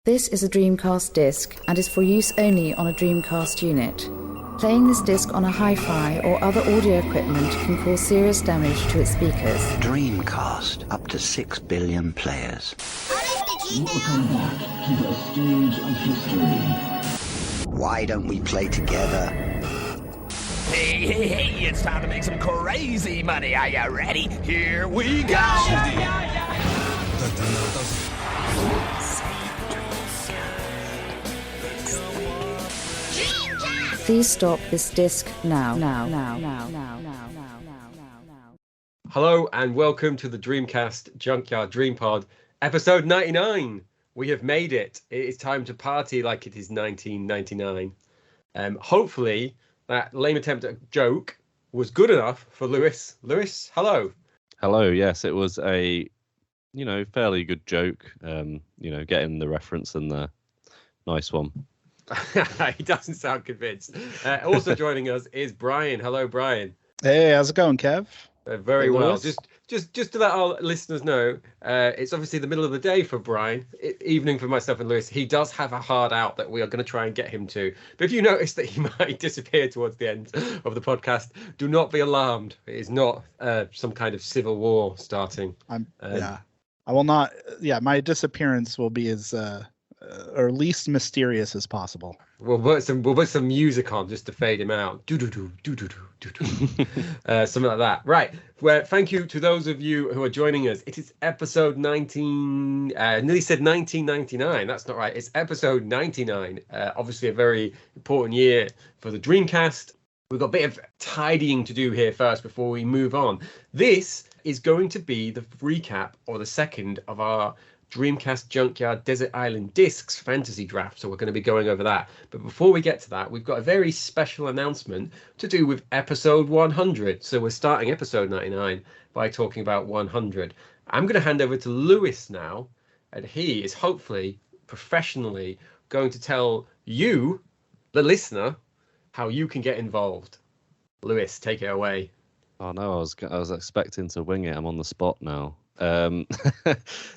This is a Dreamcast disc and is for use only on a Dreamcast unit. Playing this disc on a hi-fi or other audio equipment can cause serious damage to its speakers. Dreamcast, up to 6 billion players. Welcome back to the stage of history. Why don't we play together? Hey, it's time to make some crazy money. Are you ready? Here we go! Please stop this disc now. Hello and welcome to the Dreamcast Junkyard DreamPod, episode 99. We have made it. It is time to party like it is 1999. Hopefully that lame attempt at a joke was good enough for Lewis. Lewis, hello. Hello, yes, it was a, fairly good joke. Getting the reference and the nice one. He doesn't sound convinced. Also joining us is Brian. Hello, Brian. Hey, how's it going, Kev? Very Hey, well. Lewis. Just to let our listeners know, it's obviously the middle of the day for Brian, evening for myself and Lewis. He does have a hard out that we are going to try and get him to. But if you notice that he might disappear towards the end of the podcast, do not be alarmed. It is not some kind of civil war starting. I will not. Yeah, my disappearance will be as or least mysterious as possible. We'll put some music on just to fade him out. Something like that. Right. Well, thank you to those of you who are joining us. It is episode 19. Nearly said 1999. That's not right. It's episode 99. Obviously a very important year for the Dreamcast. We've got a bit of tidying to do here first before we move on. This is going to be the recap or the second of our Dreamcast Junkyard Desert Island Discs fantasy draft, so we're going to be going over that. But before we get to that, we've got a very special announcement to do with episode 100. So we're starting episode 99 by talking about 100. I'm going to hand over to Lewis now, and he is hopefully professionally going to tell you, the listener, how you can get involved. Lewis, take it away. Oh no, I was expecting to wing it. I'm on the spot now.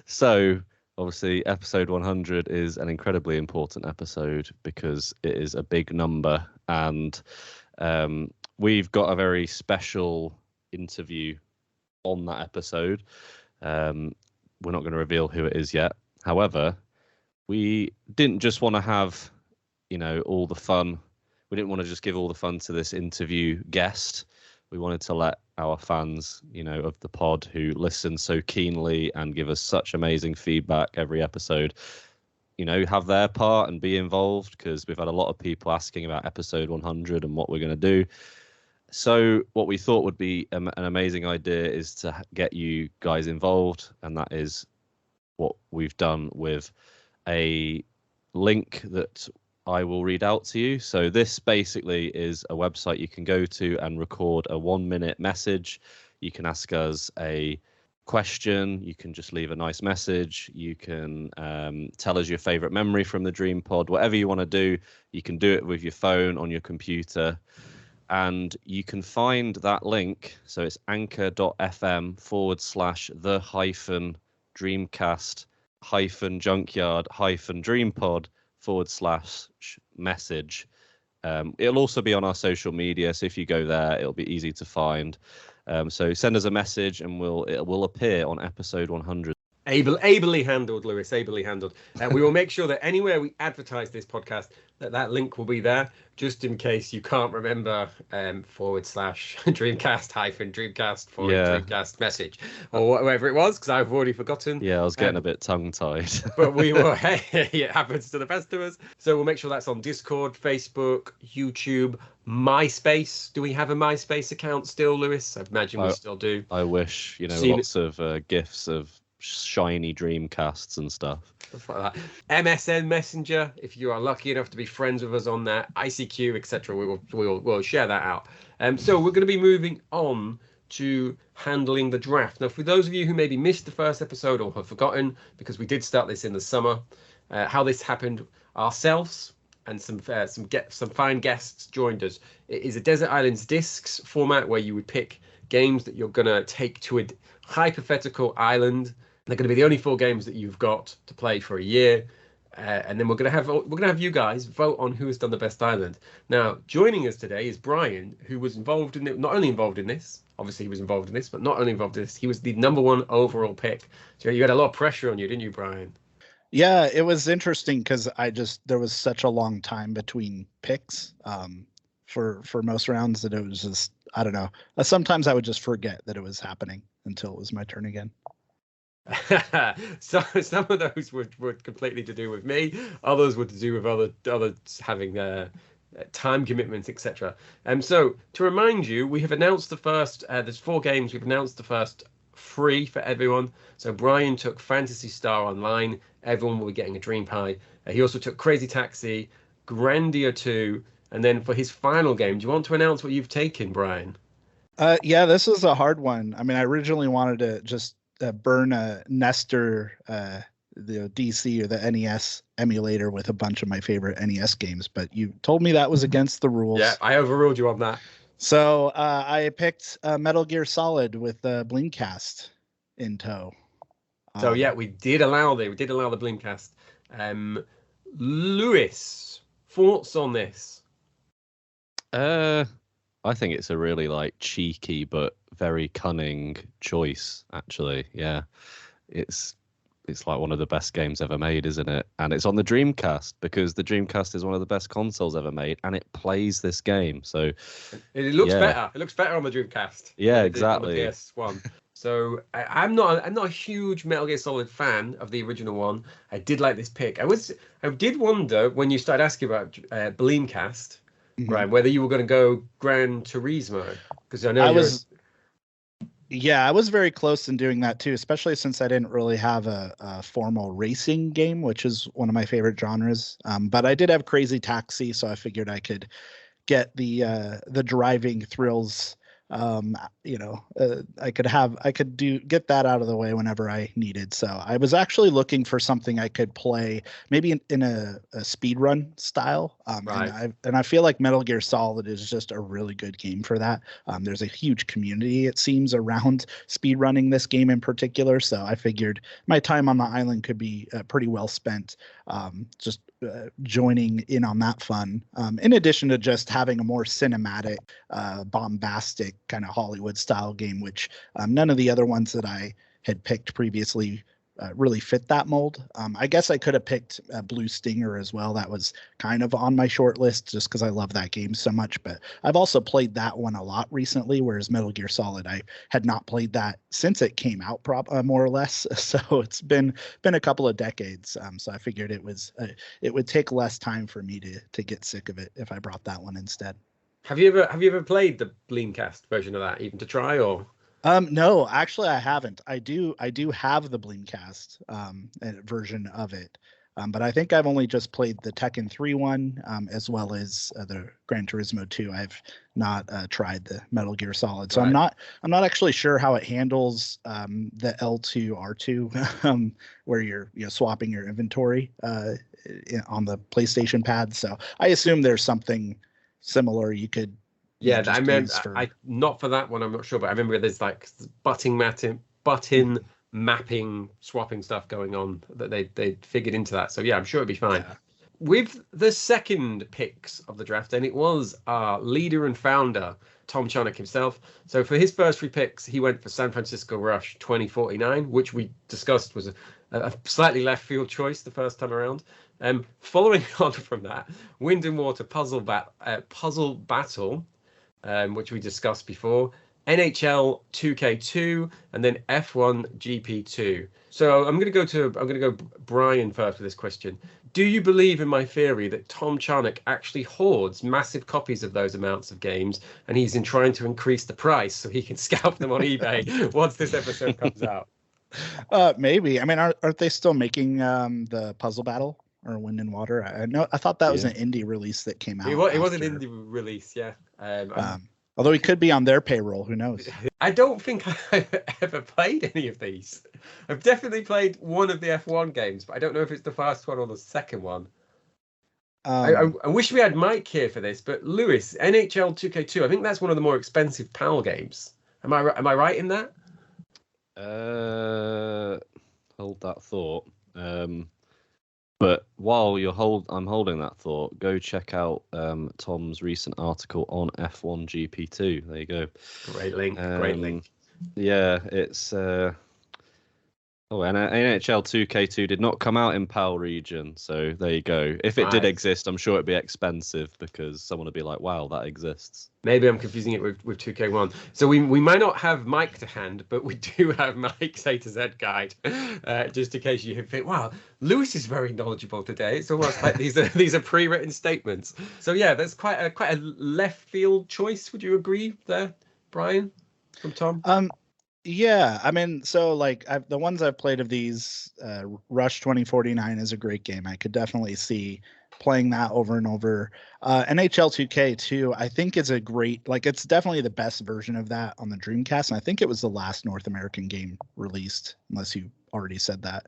So obviously episode 100 is an incredibly important episode because it is a big number, and we've got a very special interview on that episode. We're not going to reveal who it is yet. However, we didn't just want to have, all the fun. We didn't want to just give all the fun to this interview guest. We wanted to let our fans, of the pod who listen so keenly and give us such amazing feedback every episode, have their part and be involved, because we've had a lot of people asking about episode 100 and what we're going to do. So what we thought would be an amazing idea is to get you guys involved, and that is what we've done with a link that I will read out to you. So this basically is a website you can go to and record a 1-minute message. You can ask us a question. You can just leave a nice message. You can tell us your favorite memory from the DreamPod. Whatever you want to do, you can do it with your phone, on your computer. And you can find that link. So it's anchor.fm/the-Dreamcast-Junkyard-DreamPod/message. It'll also be on our social media, so if you go there, it'll be easy to find. So send us a message, and it will appear on episode 100. Ably handled, Lewis. Ably handled. We will make sure that anywhere we advertise this podcast, that link will be there, just in case you can't remember /Dreamcast-Dreamcast Message or whatever it was, because I've already forgotten. Yeah, I was getting a bit tongue-tied. But we will. Hey, it happens to the best of us. So we'll make sure that's on Discord, Facebook, YouTube, MySpace. Do we have a MySpace account still, Lewis? I imagine we still do. I wish. Lots of GIFs of shiny Dreamcasts and stuff like that. MSN Messenger, if you are lucky enough to be friends with us on that, ICQ, etc. We'll share that out. So we're going to be moving on to handling the draft. Now, for those of you who maybe missed the first episode or have forgotten, because we did start this in the summer, how this happened ourselves and some fine guests joined us. It is a Desert Islands Discs format where you would pick games that you're going to take to a hypothetical island. They're going to be the only 4 games that you've got to play for a year. and then we're gonna have you guys vote on who has done the best island. Now, joining us today is Brian, who was involved in it, not only involved in this, obviously he was involved in this, but not only involved in this, he was the #1 overall pick. So you had a lot of pressure on you, didn't you, Brian? Yeah, it was interesting because there was such a long time between picks for most rounds that it was just, I don't know. Sometimes I would just forget that it was happening until it was my turn again. So some of those were completely to do with me, others were to do with others having time commitments, etc. So to remind you, we have announced the first, there's 4 games, we've announced the first free for everyone. So Brian took Phantasy Star Online, everyone will be getting a Dream Pie. He also took Crazy Taxi, Grandia 2, and then for his final game, do you want to announce what you've taken, Brian? Yeah, this is a hard one. I mean, I originally wanted to just burn a Nestor, the DC or the NES emulator with a bunch of my favorite NES games, but you told me that was against the rules. Yeah, I overruled you on that. So I picked Metal Gear Solid with Dreamcast in tow. So yeah, we did allow the Dreamcast. Lewis, thoughts on this? I think it's a really cheeky but very cunning choice, actually. Yeah, it's like one of the best games ever made, isn't it? And it's on the Dreamcast because the Dreamcast is one of the best consoles ever made, and it plays this game. So it looks better. It looks better on the Dreamcast. Yeah, exactly. On the PS1. So I'm not a huge Metal Gear Solid fan of the original one. I did like this pick. I did wonder when you started asking about Dreamcast, right, whether you were going to go Gran Turismo, because I know I was very close in doing that too, especially since I didn't really have a formal racing game, which is one of my favorite genres. But I did have Crazy Taxi, so I figured I could get the driving thrills. I could get that out of the way whenever I needed. So I was actually looking for something I could play maybe in a speed run style. Right. And I feel like Metal Gear Solid is just a really good game for that. There's a huge community, it seems, around speed running this game in particular. So I figured my time on the island could be pretty well spent just joining in on that fun, in addition to just having a more cinematic, bombastic kind of Hollywood style game, which none of the other ones that I had picked previously really fit that mold. I guess I could have picked Blue Stinger as well. That was kind of on my short list just because I love that game so much. But I've also played that one a lot recently, whereas Metal Gear Solid, I had not played that since it came out, more or less. So it's been a couple of decades. So I figured it would take less time for me to get sick of it if I brought that one instead. Have you ever played the Dreamcast version of that, even to try, or? No, actually I haven't. I do have the Dreamcast version of it. But I think I've only just played the Tekken 3 one, as well as the Gran Turismo 2. I've not tried the Metal Gear Solid. So right. I'm not actually sure how it handles the L2 R2 where you're swapping your inventory on the PlayStation pad. So I assume there's something similar you could. Yeah, I meant not for that one. I'm not sure, but I remember there's button mapping, swapping stuff going on that they figured into that. So yeah, I'm sure it'd be fine. Yeah. With the second picks of the draft, and it was our leader and founder, Tom Charnock himself. So for his first 3 picks, he went for San Francisco Rush 2049, which we discussed was a slightly left field choice the first time around. Following on from that, Wind and Water Puzzle Battle. Which we discussed before, NHL 2K2, and then F1 GP2. So I'm going to go Brian first with this question. Do you believe in my theory that Tom Charnock actually hoards massive copies of those amounts of games, and he's trying to increase the price so he can scalp them on eBay once this episode comes out? Maybe. I mean, aren't they still making the Puzzle Battle or Wind and Water? I thought that was an indie release that came out. It was an indie release, yeah. Although he could be on their payroll, who knows? I don't think I've ever played any of these. I've definitely played one of the F1 games, but I don't know if it's the first one or the second one. I wish we had Mike here for this, but Lewis, NHL 2K2, I think that's one of the more expensive PAL games. Am I right in that? Hold that thought. But while I'm holding that thought, go check out Tom's recent article on F1 GP2. There you go. Great link. Great link. Yeah, it's and NHL 2K2 did not come out in PAL region, so there you go. If it did exist, I'm sure it'd be expensive because someone would be like, "Wow, that exists." Maybe I'm confusing it with 2K1. So we might not have Mike to hand, but we do have Mike's A to Z guide, just in case you think, "Wow, Lewis is very knowledgeable today." It's almost like these are pre-written statements. So yeah, that's quite a left field choice. Would you agree there, Brian, from Tom? Yeah, I mean, so like the ones I've played of these, Rush 2049 is a great game. I could definitely see playing that over and over. NHL 2K2, I think is a great, like it's definitely the best version of that on the Dreamcast, and I think it was the last North American game released, unless you already said that.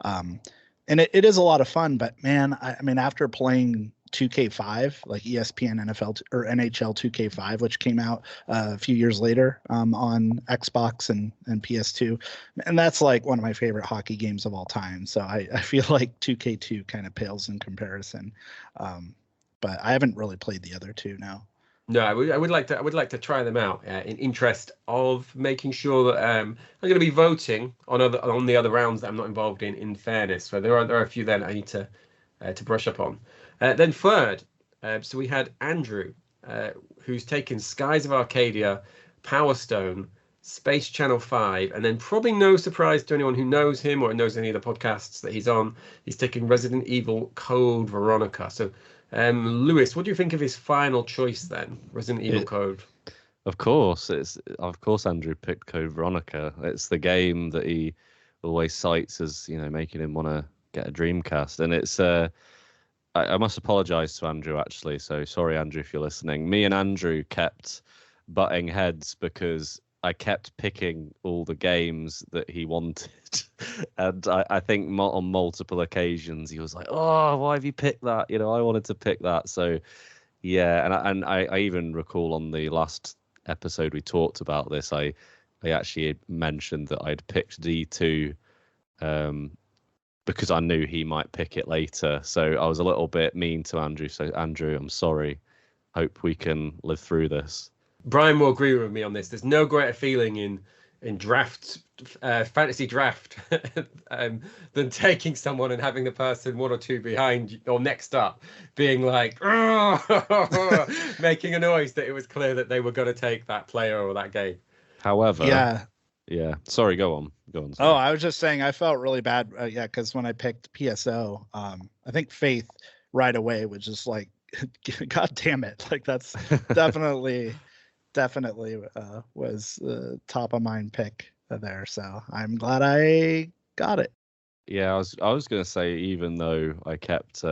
And it is a lot of fun, but man, I mean, after playing 2K5, like ESPN NFL or NHL 2K5, which came out a few years later on Xbox and PS2, and that's like one of my favorite hockey games of all time. So I feel like 2K2 kind of pales in comparison, but I haven't really played the other two now. No, I would like to try them out in interest of making sure that I'm going to be voting on the other rounds that I'm not involved in fairness. So there are a few there that I need to brush up on. Then third, so we had Andrew, who's taken Skies of Arcadia, Power Stone, Space Channel 5, and then probably no surprise to anyone who knows him or knows any of the podcasts that he's on, he's taking Resident Evil Code Veronica. So, Lewis, what do you think of his final choice then, Resident Evil Code? Of course, Andrew picked Code Veronica. It's the game that he always cites as, making him want to get a Dreamcast, and it's I must apologize to Andrew, actually. So sorry, Andrew, if you're listening. Me and Andrew kept butting heads because I kept picking all the games that he wanted. And I think on multiple occasions, he was like, "Oh, why have you picked that? I wanted to pick that." So, yeah. And I even recall on the last episode we talked about this, I actually mentioned that I'd picked D2 because I knew he might pick it later. So I was a little bit mean to Andrew. So Andrew, I'm sorry. Hope we can live through this. Brian will agree with me on this. There's no greater feeling in draft, fantasy draft, than taking someone and having the person one or two behind or next up being like, making a noise that it was clear that they were going to take that player or that game. However, yeah. Sorry, go on. Sorry. Oh, I was just saying I felt really bad. Because when I picked PSO, I think Faith right away was just like, God damn it. Like that's definitely was the top of mind pick there. So I'm glad I got it. Yeah, I was going to say, even though I kept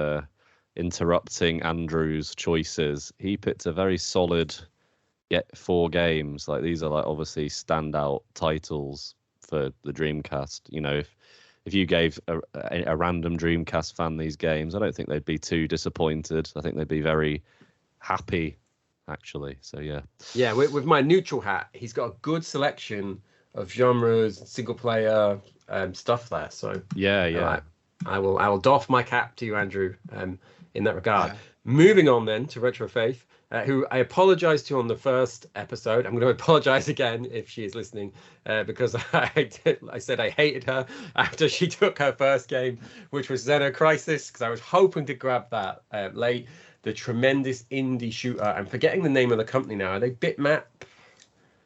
interrupting Andrew's choices, he picked a very solid 4 games. Like these are like obviously standout titles for the Dreamcast. If you gave a random Dreamcast fan these games, I don't think they'd be too disappointed. I think they'd be very happy, actually. So yeah, with my neutral hat, he's got a good selection of genres, single player stuff there. So yeah. I will doff my cap to you, Andrew, in that regard. Yeah. Moving on then to Retro Faith, who I apologized to on the first episode. I'm going to apologize again if she is listening, because I said I hated her after she took her first game, which was Xeno Crisis, because I was hoping to grab that late. The tremendous indie shooter. I'm forgetting the name of the company now. Are they Bitmap?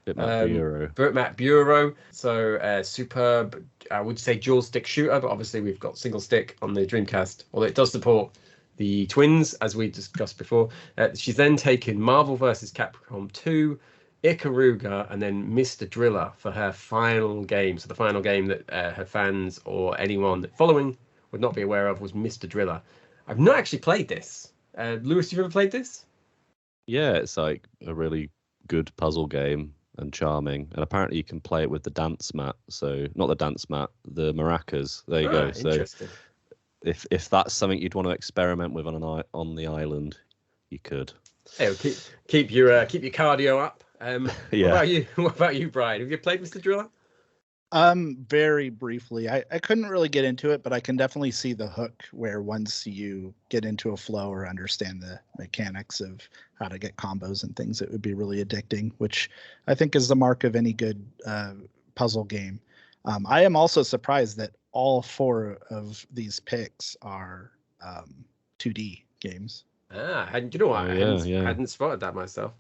Bitmap Bureau. So superb, I would say dual stick shooter, but obviously we've got single stick on the Dreamcast, although it does support the twins, as we discussed before. She's then taken Marvel vs. Capcom 2, Ikaruga, and then Mr. Driller for her final game. So the final game that her fans or anyone following would not be aware of was Mr. Driller. I've not actually played this. Lewis, you ever played this? Yeah, it's like a really good puzzle game and charming. And apparently you can play it with the dance mat. So not the dance mat, the maracas. There you go. So interesting. If that's something you'd want to experiment with on the island, you could. Hey, keep your cardio up. Yeah. What about you, Brian? Have you played Mr. Driller? Very briefly. I couldn't really get into it, but I can definitely see the hook where once you get into a flow or understand the mechanics of how to get combos and things, it would be really addicting, which I think is the mark of any good puzzle game. I am also surprised that all 4 of these picks are 2D games. And you know what? Yeah, I hadn't spotted that myself.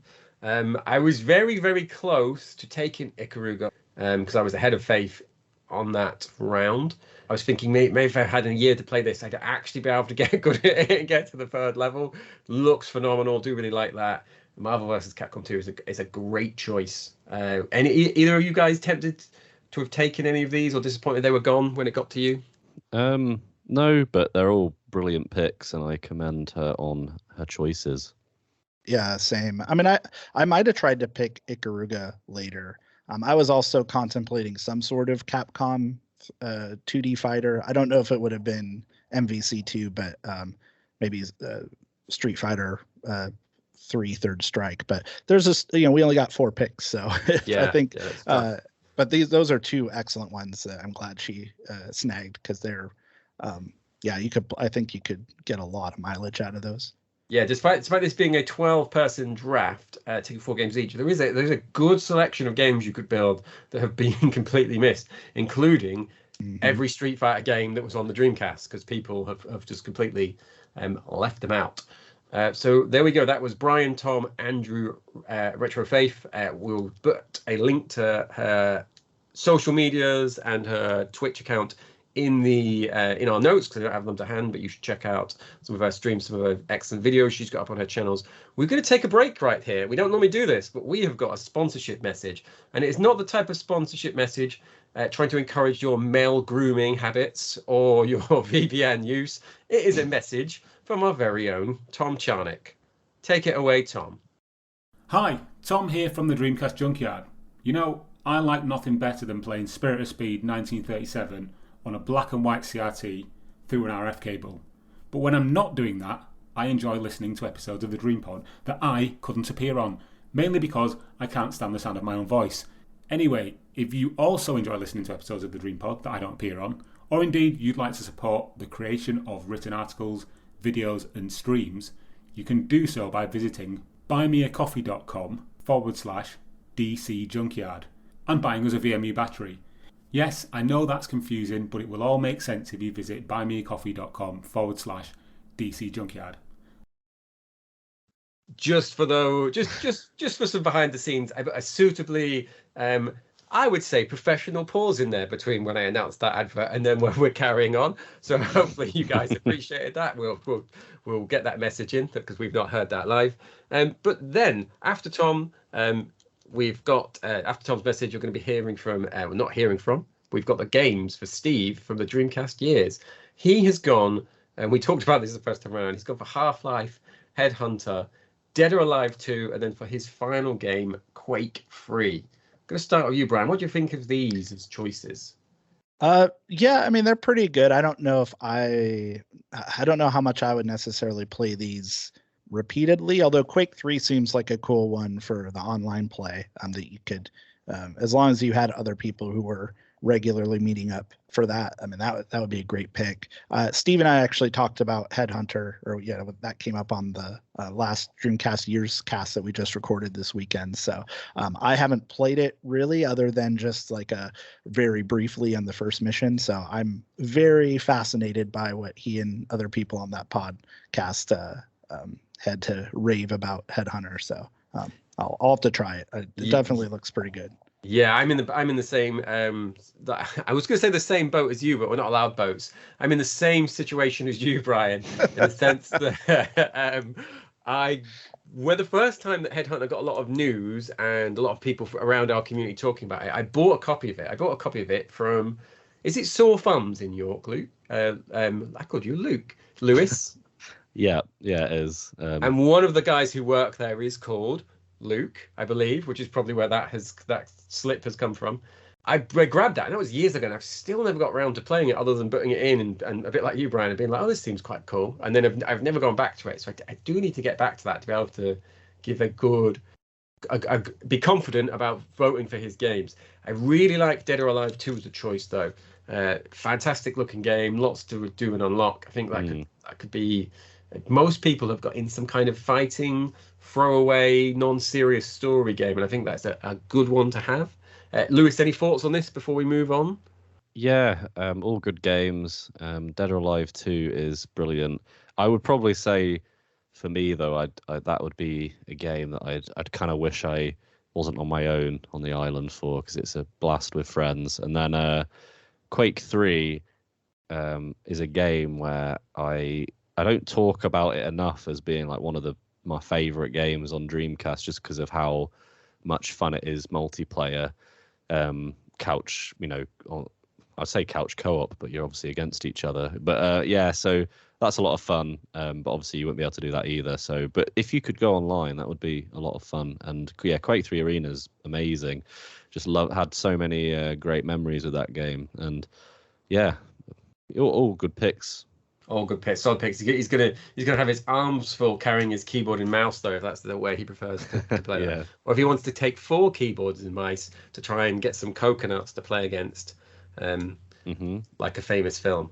I was very, very close to taking Ikaruga because I was ahead of Faith on that round. I was thinking maybe if I had a year to play this, I'd actually be able to get good at it and get to the 3rd level. Looks phenomenal. Do really like that. Marvel vs. Capcom 2 is a great choice. Either of you guys tempted to have taken any of these or disappointed they were gone when it got to you? No, but they're all brilliant picks, and I commend her on her choices. Yeah, same. I mean, I might have tried to pick Ikaruga later. I was also contemplating some sort of Capcom 2D fighter. I don't know if it would have been MVC2, but maybe Street Fighter 3 Third Strike. But there's this, we only got 4 picks, so Yeah, I think. Yeah, but those are 2 excellent ones that I'm glad she snagged because they're, I think you could get a lot of mileage out of those. Yeah, despite this being a 12-person draft, taking 4 games each, there's a good selection of games you could build that have been completely missed, including every Street Fighter game that was on the Dreamcast, because people have just completely left them out. So there we go. That was Brian, Tom, Andrew, Retro Faith. We'll put a link to her social medias and her Twitch account in our notes because I don't have them to hand, but you should check out some of her streams, some of her excellent videos she's got up on her channels. We're going to take a break right here. We don't normally do this, but we have got a sponsorship message, and it's not the type of sponsorship message trying to encourage your male grooming habits or your VPN use. It is a message from our very own Tom Charnick. Take it away, Tom. Hi, Tom here from the Dreamcast Junkyard. I like nothing better than playing Spirit of Speed 1937 on a black and white CRT through an RF cable. But when I'm not doing that, I enjoy listening to episodes of the DreamPod that I couldn't appear on, mainly because I can't stand the sound of my own voice. Anyway, if you also enjoy listening to episodes of the DreamPod that I don't appear on, or indeed you'd like to support the creation of written articles, videos and streams, you can do so by visiting buymeacoffee.com/DC Junkyard and buying us a VMU battery. Yes, I know that's confusing, but it will all make sense if you visit buymeacoffee.com/DC Junkyard. Just for some behind the scenes, I put a suitably, I would say, professional pause in there between when I announced that advert and then when we're carrying on. So hopefully you guys appreciated that. We'll get that message in because we've not heard that live. But then after Tom, we've got after Tom's message, you're going to be hearing from, we've got the games for Steve from the Dreamcast Years. He has gone, and we talked about this the first time around, he's gone for Half-Life, Headhunter, Dead or Alive 2, and then for his final game, Quake 3. I'm going to start with you, Brian. What do you think of these as choices? Yeah, I mean, they're pretty good. I don't know how much I would necessarily play these repeatedly, although Quake 3 seems like a cool one for the online play, that you could, as long as you had other people who were regularly meeting up for that. I mean, that would be a great pick. Steve and I actually talked about Headhunter, that came up on the last Dreamcast Years cast that we just recorded this weekend. So I haven't played it really other than just like very briefly on the first mission. So I'm very fascinated by what he and other people on that podcast had to rave about Headhunter. So I'll have to try it. It definitely looks pretty good. Yeah, I'm in the same. I was going to say the same boat as you, but we're not allowed boats. I'm in the same situation as you, Brian, in the sense that where the first time that Headhunter got a lot of news and a lot of people around our community talking about it, I bought a copy of it. I bought a copy of it from, is it Sore Thumbs in York, Luke? I called you Luke. Lewis. Yeah, it is. And one of the guys who work there is called Luke, I believe, which is probably where that slip has come from. I grabbed that, and that was years ago, and I've still never got around to playing it other than putting it in and a bit like you, Brian, and being like, oh, this seems quite cool. And then I've never gone back to it, so I do need to get back to that to be able to give a good be confident about voting for his games. I really like Dead or Alive 2 as a choice, though. Fantastic looking game, lots to do and unlock. I think that could be. Most people have got in some kind of fighting, throwaway, non-serious story game, and I think that's a good one to have. Lewis, any thoughts on this before we move on? Yeah, all good games. Dead or Alive 2 is brilliant. I would probably say, for me though, that would be a game that I'd kind of wish I wasn't on my own on the island for, because it's a blast with friends. And then Quake 3 is a game where I don't talk about it enough as being like one of my favorite games on Dreamcast, just because of how much fun it is multiplayer, couch, I'd say couch co-op, but you're obviously against each other. But yeah, so that's a lot of fun. But obviously you wouldn't be able to do that either. So, but if you could go online, that would be a lot of fun. And yeah, Quake 3 Arena's amazing. Just had so many great memories with that game. And yeah, all good picks. All good picks, solid picks. He's gonna have his arms full carrying his keyboard and mouse, though, if that's the way he prefers to play. Yeah. Or if he wants to take 4 keyboards and mice to try and get some coconuts to play against, like a famous film.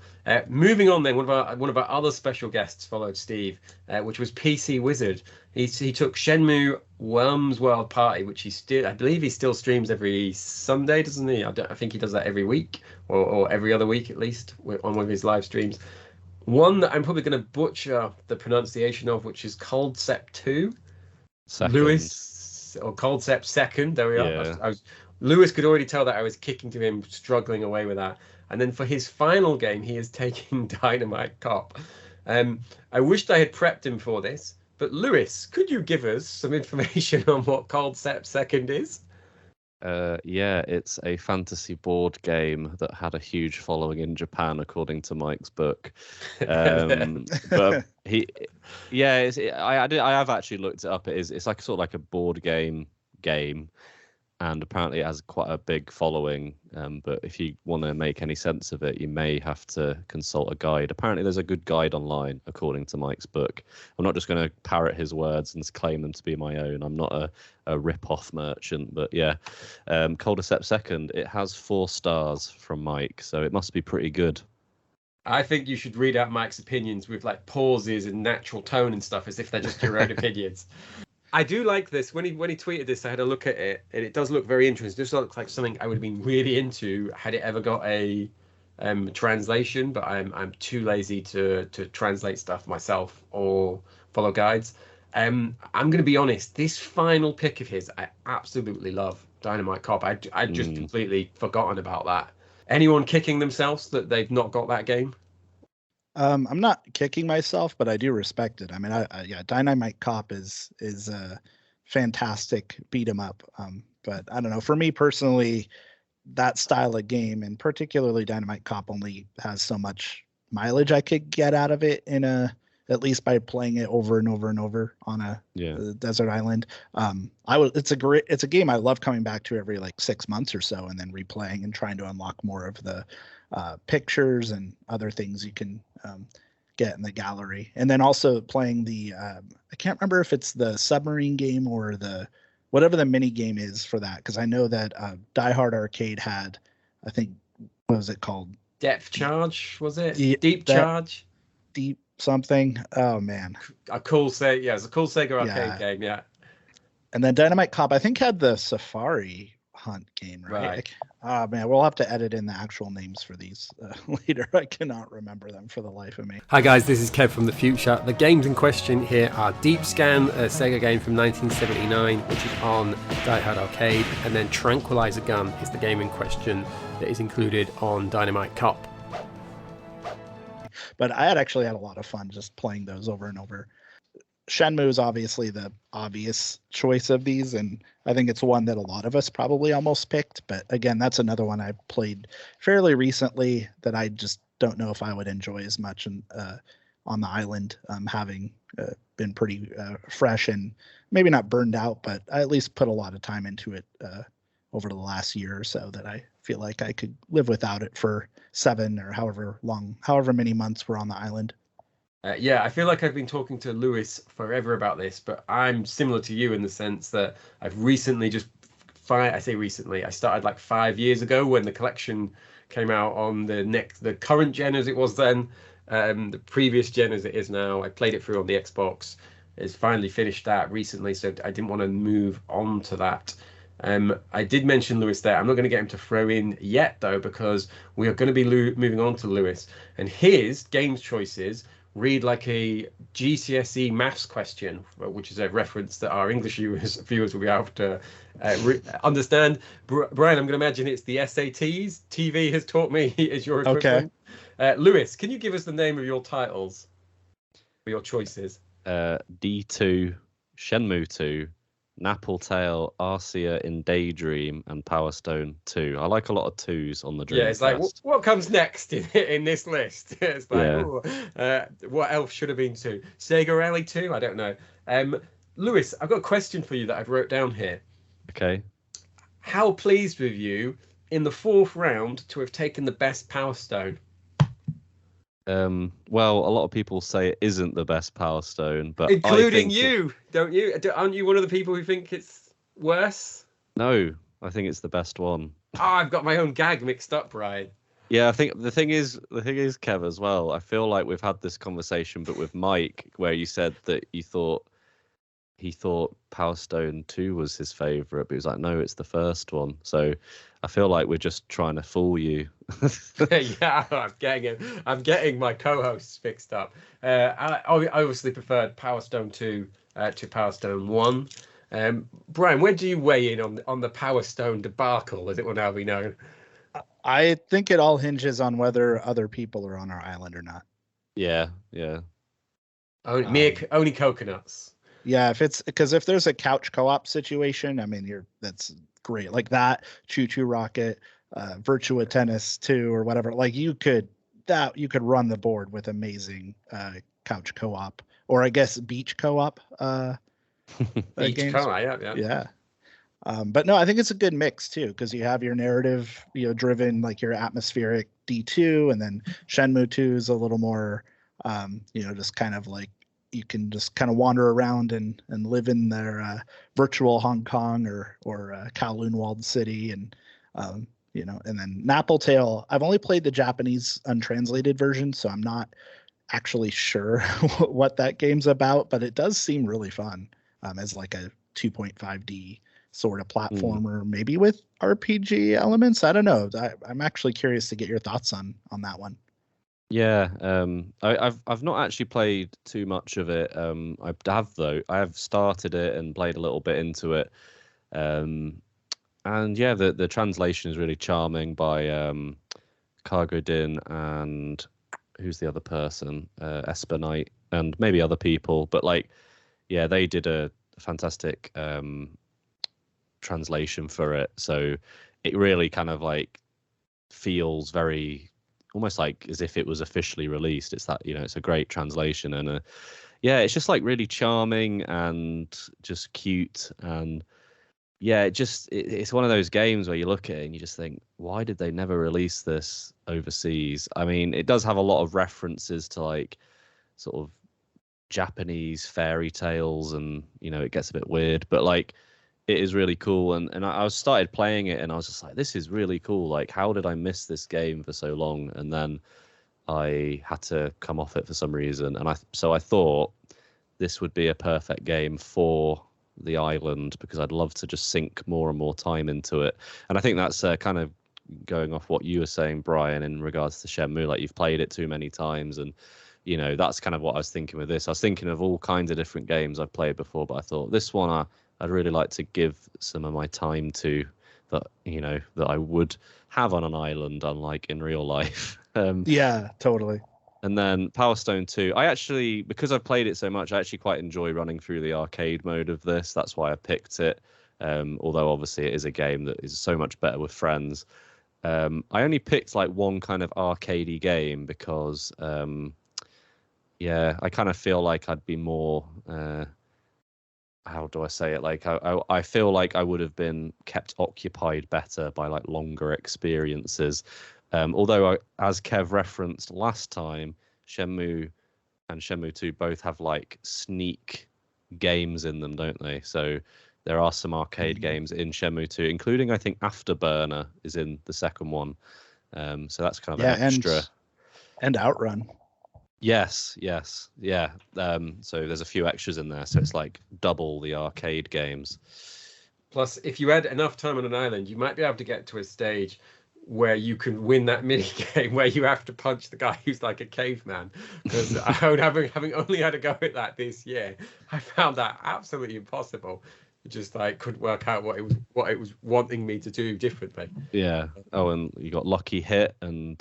Moving on, then, one of our other special guests followed Steve, which was PcWzrd. He took Shenmue Worm's World Party, which I believe he still streams every Sunday, doesn't he? I think he does that every week or every other week at least on one of his live streams. One that I'm probably going to butcher the pronunciation of, which is Coldcept 2. Lewis, or Coldcept 2nd. There we are. Yeah. Lewis could already tell that I was kicking to him, struggling away with that. And then for his final game, he is taking Dynamite Cop. I wished I had prepped him for this, but Lewis, could you give us some information on what Coldcept 2nd is? Yeah, it's a fantasy board game that had a huge following in Japan, according to Mike's book. But I have actually looked it up. It's like sort of like a board game, and apparently it has quite a big following. But if you want to make any sense of it, you may have to consult a guide. Apparently there's a good guide online, according to Mike's book. I'm not just going to parrot his words and claim them to be my own. I'm not a rip-off merchant, but yeah. Coldcept 2nd, it has 4 stars from Mike, so it must be pretty good. I think you should read out Mike's opinions with like pauses and natural tone and stuff, as if they're just your own opinions. I do like this. When he tweeted this, I had a look at it, and it does look very interesting. It just looks like something I would have been really into had it ever got a translation. But I'm too lazy to translate stuff myself or follow guides. I'm going to be honest. This final pick of his, I absolutely love. Dynamite Cop. I just completely forgotten about that. Anyone kicking themselves that they've not got that game? I'm not kicking myself, but I do respect it. I mean, yeah, Dynamite Cop is a fantastic beat 'em up. But I don't know. For me personally, that style of game, and particularly Dynamite Cop, only has so much mileage I could get out of it at least by playing it over and over and over on a desert island. It's a game I love coming back to every like 6 months or so, and then replaying and trying to unlock more of the pictures and other things you can get in the gallery. And then also playing the I can't remember if it's the submarine game or the whatever the mini game is for that, because I know that Die Hard Arcade had, I think, what was it called? Depth Charge, was it? Deep Charge? Deep something. Oh man. It's a cool Sega arcade game, yeah. And then Dynamite Cop, I think, had the Safari Hunt game, right? Oh man, we'll have to edit in the actual names for these later. I cannot remember them for the life of me. Hi guys, this is Kev from the future. The games in question here are Deep Scan, a Sega game from 1979, which is on Die Hard Arcade, and then Tranquilizer Gun is the game in question that is included on Dynamite Cop. But I had a lot of fun just playing those over and over. Shenmue is obviously the obvious choice of these, and I think it's one that a lot of us probably almost picked. But again, that's another one I played fairly recently that I just don't know if I would enjoy as much on the island, having been pretty fresh and maybe not burned out, but I at least put a lot of time into it over the last year or so, that I feel like I could live without it for 7 or however many months we're on the island. Yeah, I feel like I've been talking to Lewis forever about this, but I'm similar to you in the sense that I've recently I say recently, I started like 5 years ago when the collection came out on the current gen as it was then, the previous gen as it is now. I played it through on the Xbox. It's finally finished that recently, so I didn't want to move on to that. I did mention Lewis there. I'm not going to get him to throw in yet though, because we are going to be moving on to Lewis, and his games choices read like a GCSE maths question, which is a reference that our English viewers will be able to understand. Brian, I'm going to imagine it's the SATs. TV has taught me is your equivalent. Okay. Lewis, can you give us the name of your titles for your choices? D2, Shenmue 2, Nappletail, Arcia in Daydream, and Power Stone 2. I like a lot of twos on the Dreamcast. Yeah, it's like, what comes next in this list? It's like, what else should have been 2? Sega Rally 2? I don't know. Lewis, I've got a question for you that I've wrote down here. Okay. How pleased with you in the 4th round to have taken the best Power Stone? Well, a lot of people say it isn't the best Power Stone, but including you, don't you? Aren't you one of the people who think it's worse? No, I think it's the best one. Oh, I've got my own gag mixed up, right? Yeah, I think the thing is, Kev, as well. I feel like we've had this conversation, but with Mike, where you said that he thought Power Stone 2 was his favourite, but he was like, no, it's the first one. So I feel like we're just trying to fool you. Yeah, I'm getting my co-hosts fixed up. I obviously preferred Power Stone 2 to Power Stone 1. Brian, where do you weigh in on the Power Stone debacle, as it will now be known? I think it all hinges on whether other people are on our island or not. Yeah. Only coconuts. Yeah, if there's a couch co-op situation, I mean, that's great. Like that, Choo Choo Rocket, Virtua Tennis 2 or whatever. Like you could run the board with amazing couch co-op, or I guess beach co-op. Beach co-op, yeah. But no, I think it's a good mix too, because you have your narrative, driven, like your atmospheric D2, and then Shenmue 2 is a little more, just kind of like, you can just kind of wander around and live in their virtual Hong Kong or Kowloon Walled City, and and then Nappletail. I've only played the Japanese untranslated version, so I'm not actually sure what that game's about, but it does seem really fun as like a 2.5D sort of platformer, maybe with RPG elements. I don't know. I'm actually curious to get your thoughts on that one. Yeah, I've not actually played too much of it. I have started it and played a little bit into it, and yeah, the translation is really charming by Cargo Din and who's the other person, Espinite, and maybe other people. But like, yeah, they did a fantastic translation for it, so it really kind of like feels very, almost like as if it was officially released. It's that, it's a great translation, and yeah, it's just like really charming and just cute, and yeah, it's one of those games where you look at it and you just think, why did they never release this overseas? I mean, it does have a lot of references to like sort of Japanese fairy tales, and it gets a bit weird, but like it is really cool, and I started playing it and I was just like, this is really cool. Like, how did I miss this game for so long? And then I had to come off it for some reason, and I thought this would be a perfect game for the island, because I'd love to just sink more and more time into it. And I think that's kind of going off what you were saying, Brian, in regards to Shenmue. Like, you've played it too many times, and that's kind of what I was thinking with this. I was thinking of all kinds of different games I've played before, but I thought this one I'd really like to give some of my time to, that that I would have on an island, unlike in real life. Yeah, totally. And then Power Stone 2, I actually, because I've played it so much, I actually quite enjoy running through the arcade mode of this. That's why I picked it. Although obviously it is a game that is so much better with friends. I only picked like one kind of arcadey game because, I kind of feel like I'd be more, how do I say it? Like, I feel like I would have been kept occupied better by like longer experiences. Although, as Kev referenced last time, Shenmue and Shenmue 2 both have like sneak games in them, don't they? So there are some arcade games in Shenmue 2, including I think Afterburner is in the second one. So that's kind of an extra. And Outrun. Yes, yeah. So there's a few extras in there, so it's like double the arcade games. Plus, if you had enough time on an island, you might be able to get to a stage where you can win that mini game where you have to punch the guy who's like a caveman. Because having only had a go at that this year, I found that absolutely impossible. Just like couldn't work out what it was wanting me to do differently. Yeah. Oh, and you got Lucky Hit and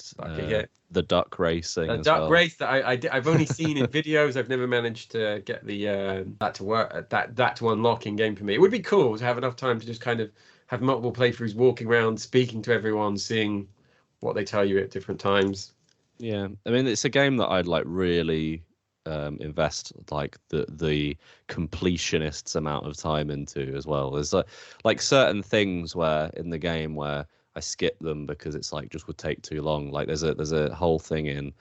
the duck racing. The duck race that I've only seen in videos. I've never managed to get the that to work. That to unlock in game for me. It would be cool to have enough time to just kind of have multiple playthroughs, walking around, speaking to everyone, seeing what they tell you at different times. Yeah, I mean it's a game that I'd like really invest like the completionist's amount of time into as well. There's like certain things where in the game where I skip them because it's like just would take too long. Like there's a whole thing in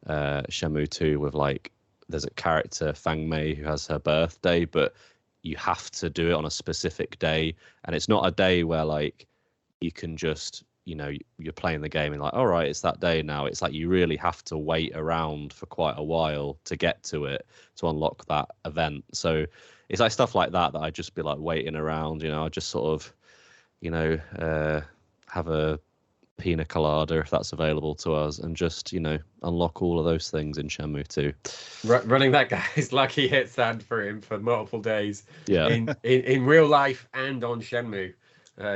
Shenmue 2 with like there's a character Fang Mei who has her birthday, but you have to do it on a specific day, and it's not a day where like you can just you're playing the game and like, all right, it's that day now. It's like you really have to wait around for quite a while to get to it to unlock that event. So it's like stuff like that I'd just be like waiting around. I just sort of have a pina colada if that's available to us, and just unlock all of those things in Shenmue 2. Running that guy's Lucky Hit stand for him for multiple days. Yeah. In real life and on Shenmue,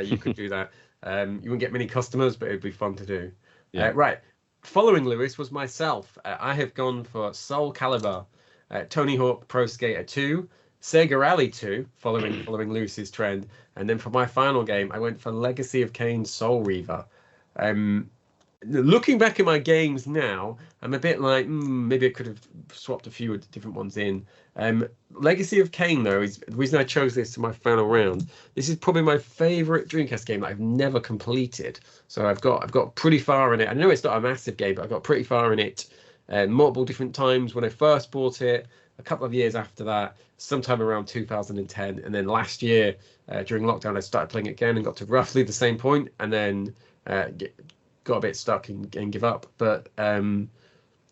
you could do that. You wouldn't get many customers, but it'd be fun to do. Yeah. Right. Following Lewis was myself. I have gone for Soul Calibur, Tony Hawk Pro Skater 2, Sega Rally 2, following Lewis's trend, and then for my final game, I went for Legacy of Kain Soul Reaver. Looking back at my games now, I'm a bit like, maybe I could have swapped a few different ones in. Legacy of Kain, though, is the reason I chose this to my final round. This is probably my favourite Dreamcast game that I've never completed. So I've got pretty far in it. I know it's not a massive game, but I got pretty far in it multiple different times when I first bought it, a couple of years after that, sometime around 2010. And then last year, during lockdown, I started playing it again and got to roughly the same point, and then got a bit stuck and give up. But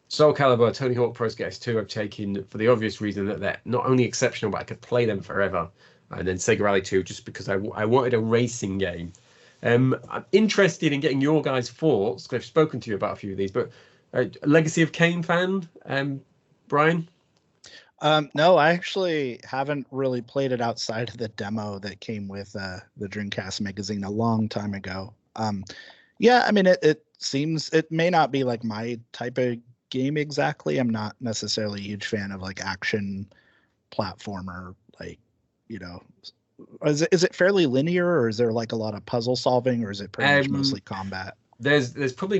Soul Calibur, Tony Hawk Pro Skater 2 I've taken for the obvious reason that they're not only exceptional, but I could play them forever. And then Sega Rally 2 just because I wanted a racing game. I'm interested in getting your guys' thoughts, because I've spoken to you about a few of these, but Legacy of Kain fan, Brian? No, I actually haven't really played it outside of the demo that came with the Dreamcast magazine a long time ago. Yeah, I mean, it seems it may not be like my type of game exactly. I'm not necessarily a huge fan of like action platformer, like, is it fairly linear, or is there like a lot of puzzle solving, or is it pretty much mostly combat? There's probably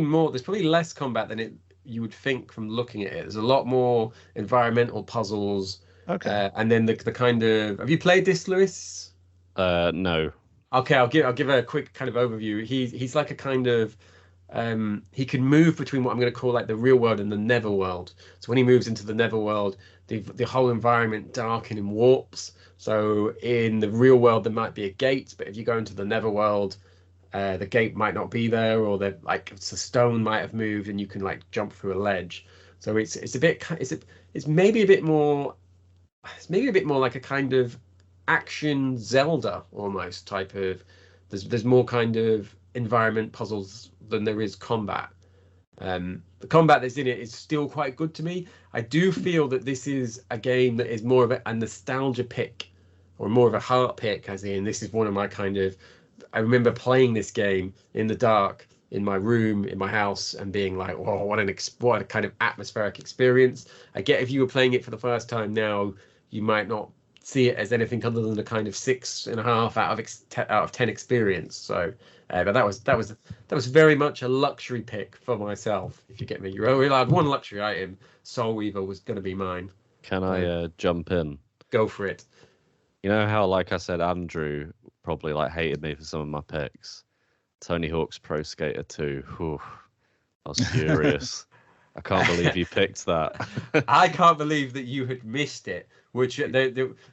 less combat than you would think from looking at it. There's a lot more environmental puzzles. Okay. And then the kind of, have you played this, Lewis? No. Okay, I'll give a quick kind of overview. He's like a kind of he can move between what I'm going to call like the real world and the netherworld. So when he moves into the netherworld, the whole environment darkens and warps. So in the real world there might be a gate, but if you go into the netherworld, the gate might not be there, or a stone might have moved, and you can like jump through a ledge. So it's maybe a bit more like a kind of action Zelda almost type of. There's more kind of environment puzzles than there is combat. The combat that's in it is still quite good to me. I do feel that this is a game that is more of a nostalgia pick, or more of a heart pick, as in this is one of my kind of. I remember playing this game in the dark in my room in my house and being like, "Oh, what a kind of atmospheric experience." I get if you were playing it for the first time now, you might not see it as anything other than a kind of 6.5 out of 10 experience. So, but that was very much a luxury pick for myself. If you get me, you're only allowed one luxury item. Soul Weaver was going to be mine. Can I jump in? Go for it. You know how, like I said, Andrew probably like hated me for some of my picks. Tony Hawk's Pro Skater 2. Whew, I was furious. I can't believe you picked that. I can't believe that you had missed it. Which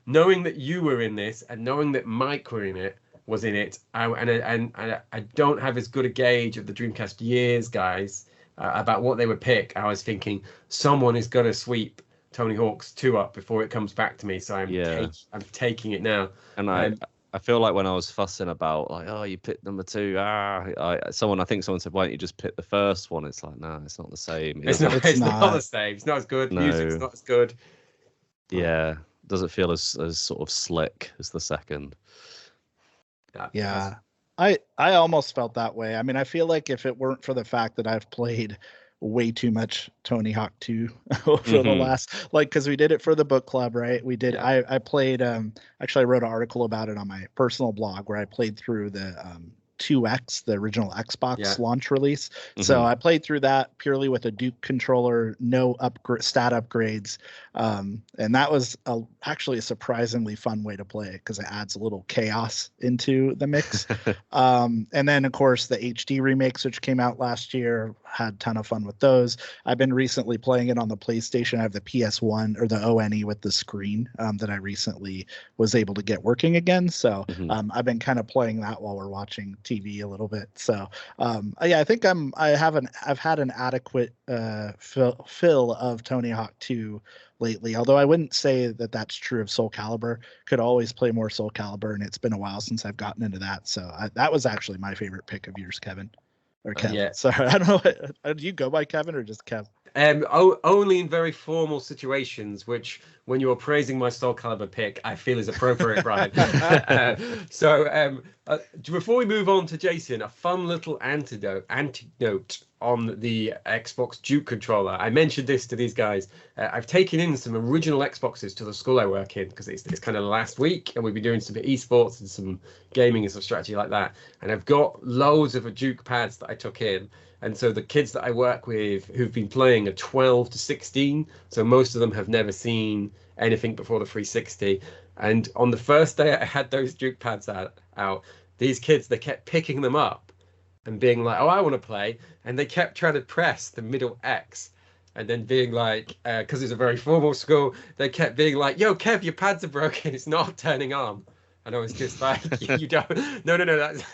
knowing that you were in this and knowing that Mike was in it, and I don't have as good a gauge of the Dreamcast Years guys about what they would pick. I was thinking someone is going to sweep Tony Hawk's 2 up before it comes back to me, so I'm taking it now. And I feel like when I was fussing about like, oh, you picked number 2, I think someone said, why don't you just pick the first one? It's like, no, it's not the same. It's not the same. It's not as good. No. Music's not as good. Yeah, doesn't feel as sort of slick as the second. Yeah, I almost felt that way. I mean, I feel like if it weren't for the fact that I've played way too much Tony Hawk 2 over the last, like, because we did it for the book club, right? We did. Yeah. I played. Actually, I wrote an article about it on my personal blog where I played through the 2X, the original Xbox launch release. So I played through that purely with a Duke controller, no stat upgrades. And that was actually a surprisingly fun way to play it because it adds a little chaos into the mix. And then, of course, the HD remakes, which came out last year, had a ton of fun with those. I've been recently playing it on the PlayStation. I have the PS1 or the ONE with the screen that I recently was able to get working again. So I've been kind of playing that while we're watching TV a little bit. So I think I've had an adequate fill of Tony Hawk 2 lately, although I wouldn't say that that's true of Soul Calibur. Could always play more Soul Calibur, and it's been a while since I've gotten into that. So that was actually my favorite pick of yours, Kevin. Or Kev. Yeah. Sorry, I don't know. Do you go by Kevin or just Kev? Only in very formal situations, which when you're praising my Soul Calibur pick, I feel is appropriate, Brian. So before we move on to Jason, a fun little antidote on the Xbox Duke controller. I mentioned this to these guys. I've taken in some original Xboxes to the school I work in because it's kind of last week, and we've been doing some esports and some gaming and some strategy like that. And I've got loads of Duke pads that I took in. And so the kids that I work with who've been playing are 12 to 16. So most of them have never seen anything before the 360. And on the first day I had those Duke pads out, these kids, they kept picking them up and being like, oh, I want to play. And they kept trying to press the middle X. And then being like, because it's a very formal school, they kept being like, yo, Kev, your pads are broken. It's not turning on. And I was just like, you don't, no,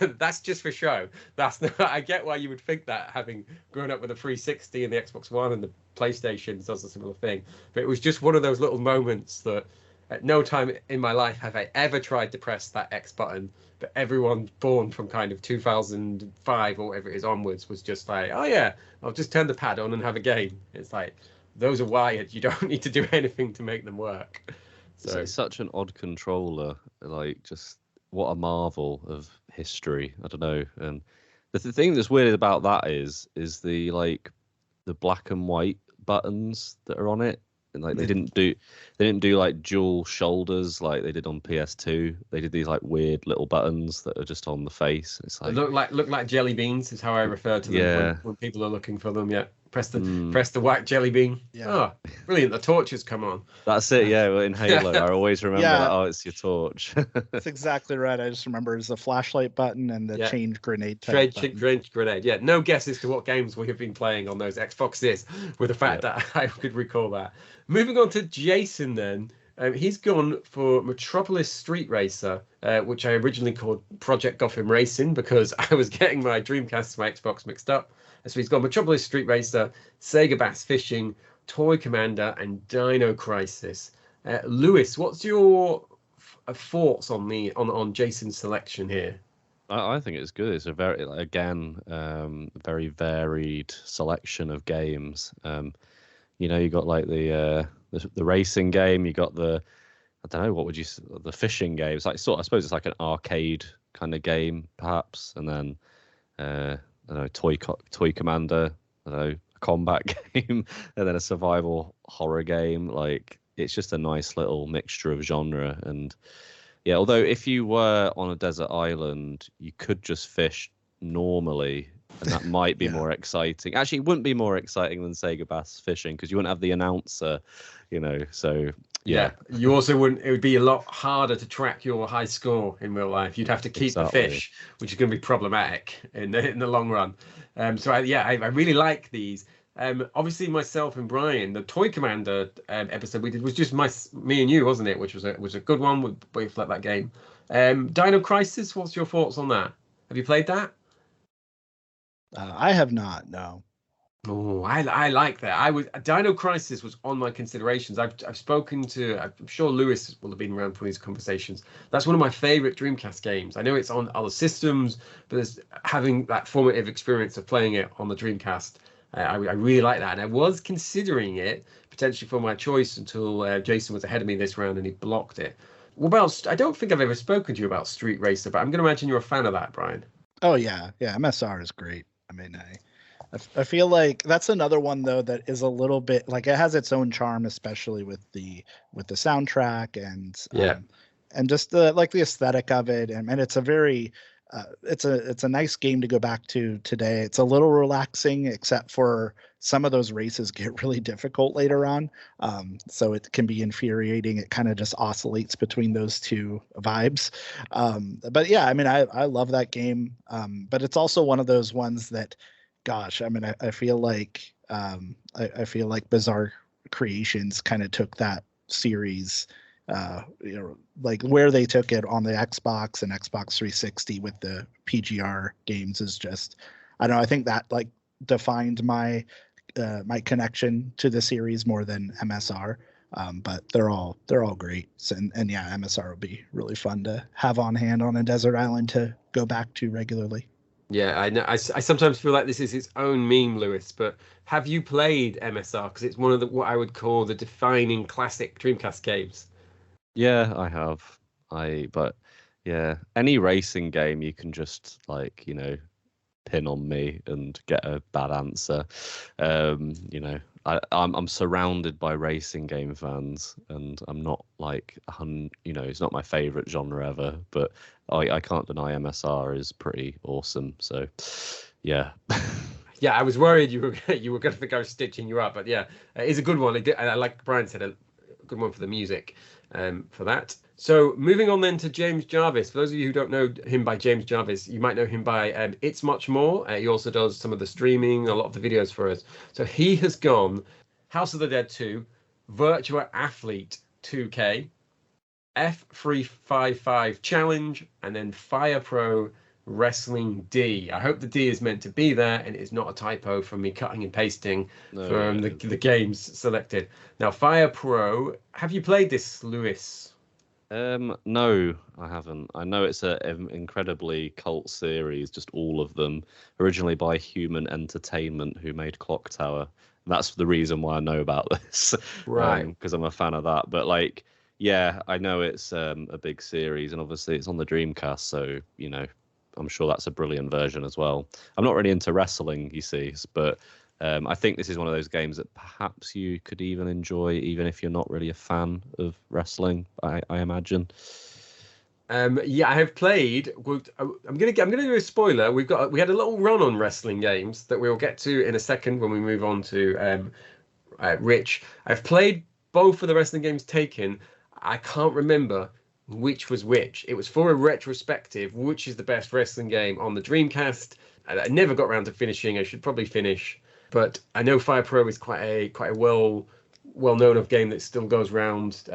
that's just for show. That's not, I get why you would think that, having grown up with the 360 and the Xbox One and the PlayStation does a similar thing. But it was just one of those little moments that at no time in my life have I ever tried to press that X button. But everyone born from kind of 2005 or whatever it is onwards was just like, oh yeah, I'll just turn the pad on and have a game. It's like, those are wired. You don't need to do anything to make them work. So it's such an odd controller, like just what a marvel of history. I don't know. And the thing that's weird about that is the like the black and white buttons that are on it. And like they didn't do like dual shoulders like they did on PS2. They did these like weird little buttons that are just on the face. It's like look like jelly beans is how I refer to them when people are looking for them. Yeah. Press the white jelly bean. Yeah. Oh, brilliant. The torches come on. That's it. Yeah. Well, in Halo, I always remember that. Oh, it's your torch. That's exactly right. I just remember it's the flashlight button and the change grenade. Change grenade. Yeah. No guess as to what games we have been playing on those Xboxes with the fact that I could recall that. Moving on to Jason then. He's gone for Metropolis Street Racer, which I originally called Project Gotham Racing because I was getting my Dreamcast and my Xbox mixed up. So he's got Metropolis Street Racer, Sega Bass Fishing, Toy Commander, and Dino Crisis. Lewis, what's your thoughts on Jason's selection here? I think it's good. It's a very very varied selection of games. You got like the racing game. You got the the fishing game. It's like I suppose it's like an arcade kind of game perhaps, and then. I don't know, Toy Commander, I don't know, a combat game, and then a survival horror game. Like, it's just a nice little mixture of genre. And yeah, although if you were on a desert island, you could just fish normally, and that might be more exciting. Actually, it wouldn't be more exciting than Sega Bass Fishing because you wouldn't have the announcer, so. Yeah, you also wouldn't. It would be a lot harder to track your high score in real life. You'd have to keep the fish, which is going to be problematic in the long run. So I really like these. Obviously, myself and Brian, the Toy Commander episode we did was just me and you, wasn't it? Which was a good one. We both liked that game. Dino Crisis. What's your thoughts on that? Have you played that? I have not. No. Oh, I like that. Dino Crisis was on my considerations. I've spoken to. I'm sure Lewis will have been around for these conversations. That's one of my favorite Dreamcast games. I know it's on other systems, but having that formative experience of playing it on the Dreamcast. I really like that, and I was considering it potentially for my choice until Jason was ahead of me this round and he blocked it. What about? I don't think I've ever spoken to you about Street Racer, but I'm going to imagine you're a fan of that, Brian. Oh yeah, MSR is great. I mean, I feel like that's another one though that is a little bit like it has its own charm, especially with the soundtrack and just the aesthetic of it, and it's a very it's a nice game to go back to today. It's a little relaxing, except for some of those races get really difficult later on. So it can be infuriating. It kind of just oscillates between those two vibes. But yeah, I mean, I love that game. But it's also one of those ones that, gosh, I mean, I feel like Bizarre Creations kind of took that series, like where they took it on the Xbox and Xbox 360 with the PGR games is just, I don't know. I think that like defined my connection to the series more than MSR. But they're all great. And yeah, MSR would be really fun to have on hand on a desert island to go back to regularly. Yeah, I know. I sometimes feel like this is its own meme, Lewis. But have you played MSR? Because it's one of what I would call the defining classic Dreamcast games. Yeah, I have. But yeah, any racing game you can just pin on me and get a bad answer. I'm surrounded by racing game fans, and I'm not it's not my favorite genre ever, but I can't deny MSR is pretty awesome. So yeah. Yeah, I was worried you were going to think I was stitching you up, but yeah, it's a good one. I like Brian said, a good one for the music. For that. So moving on then to James Jarvis. For those of you who don't know him by James Jarvis, you might know him by It's Much More. He also does some of the streaming, a lot of the videos for us. So he has gone House of the Dead 2, Virtua Athlete 2K, F355 Challenge, and then Fire Pro Wrestling D. I hope the D is meant to be there and it's not a typo from me cutting and pasting from the games selected. Now, Fire Pro, have you played this, Lewis? No, I haven't. I know it's an incredibly cult series, just all of them, originally by Human Entertainment, who made Clock Tower. That's the reason why I know about this, right? Because I'm a fan of that. But yeah, I know it's a big series, and obviously it's on the Dreamcast, so I'm sure that's a brilliant version as well. I'm not really into wrestling, you see, but I think this is one of those games that perhaps you could even enjoy, even if you're not really a fan of wrestling. I imagine. Yeah, I have played. I'm gonna do a spoiler. We had a little run on wrestling games that we'll get to in a second when we move on to Rich. I've played both of the wrestling games taken. I can't remember which was which. It was for a retrospective, which is the best wrestling game on the Dreamcast. I never got around to finishing. I should probably finish, but I know Fire Pro is quite a well known of game that still goes round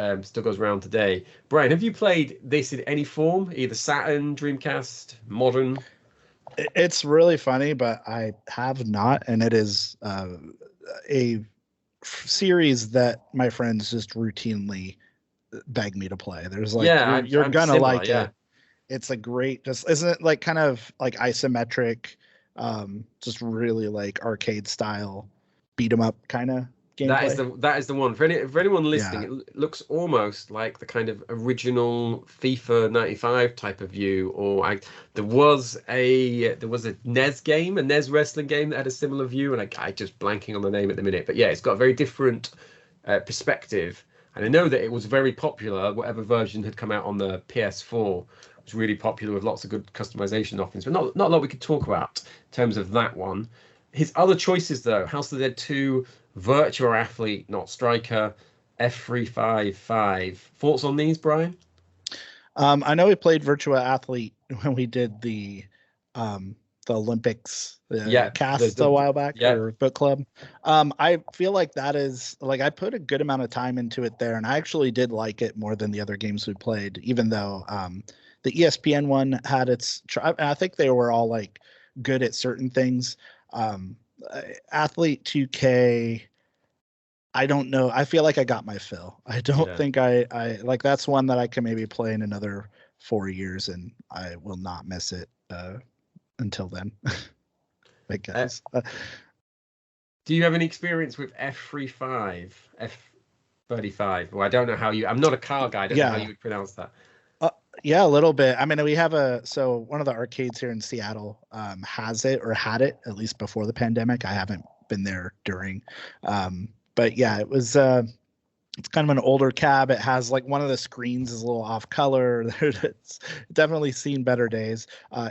today. Brian, have you played this in any form, either Saturn, Dreamcast, modern? It's really funny, but I have not, and it is a series that my friends just routinely beg me to play. There's you're gonna like it. It's a great, just isn't it like kind of like isometric, just really like arcade style beat 'em up kind of gameplay. That is the one for anyone listening. Yeah. It looks almost like the kind of original FIFA 95 type of view, or there was a NES game, a NES wrestling game that had a similar view, and I just blanking on the name at the minute. But yeah, it's got a very different perspective. And I know that it was very popular. Whatever version had come out on the PS4 was really popular with lots of good customization options. But not a lot we could talk about in terms of that one. His other choices, though, House of the Dead 2, Virtua Athlete, not Striker, F355. Thoughts on these, Brian? I know we played Virtua Athlete when we did the the Olympics Yeah, cast a while back yeah. or book club. I feel like that is like I put a good amount of time into it there, and I actually did like it more than the other games we played, even though the ESPN one had I think they were all like good at certain things. Athlete 2K, I don't know. I feel like I got my fill. I don't think I like that's one that I can maybe play in another 4 years, and I will not miss it until then. I guess. Do you have any experience with F35? F35? Well, I don't know how you. I'm not a car guy. I don't know how you would pronounce that. Yeah, a little bit. I mean, we have one of the arcades here in Seattle has it or had it at least before the pandemic. I haven't been there during. But yeah, it was it's kind of an older cab. It has like one of the screens is a little off color. It's definitely seen better days.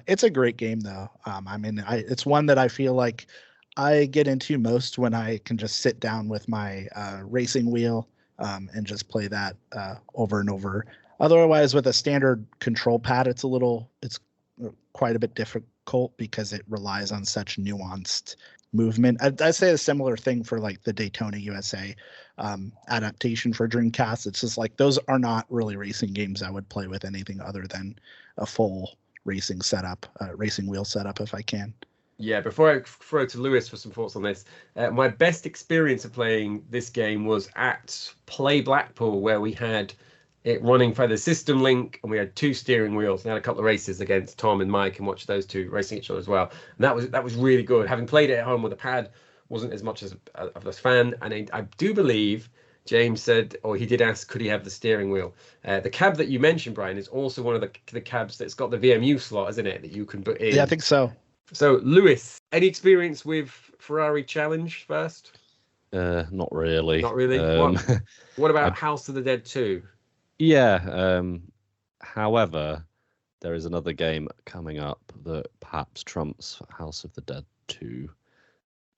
It's a great game though. I mean, it's one that I feel like I get into most when I can just sit down with my racing wheel and just play that over and over. Otherwise, with a standard control pad, it's quite a bit difficult because it relies on such nuanced movement. I say a similar thing for like the Daytona USA adaptation for Dreamcast. It's just like those are not really racing games I would play with anything other than a full racing setup, racing wheel setup if I can. Yeah, before I throw to Lewis for some thoughts on this, my best experience of playing this game was at Play Blackpool, where we had it running for the system link, and we had 2 steering wheels. We had a couple of races against Tom and Mike, and watched those 2 racing each other as well. And that was really good. Having played it at home with a pad, wasn't as much of a fan. And I do believe James said, or he did ask, could he have the steering wheel? The cab that you mentioned, Brian, is also one of the cabs that's got the VMU slot, isn't it? That you can put in. Yeah, I think so. So, Lewis, any experience with Ferrari Challenge first? Not really. Not really. What about House of the Dead 2? Yeah. However, there is another game coming up that perhaps trumps House of the Dead 2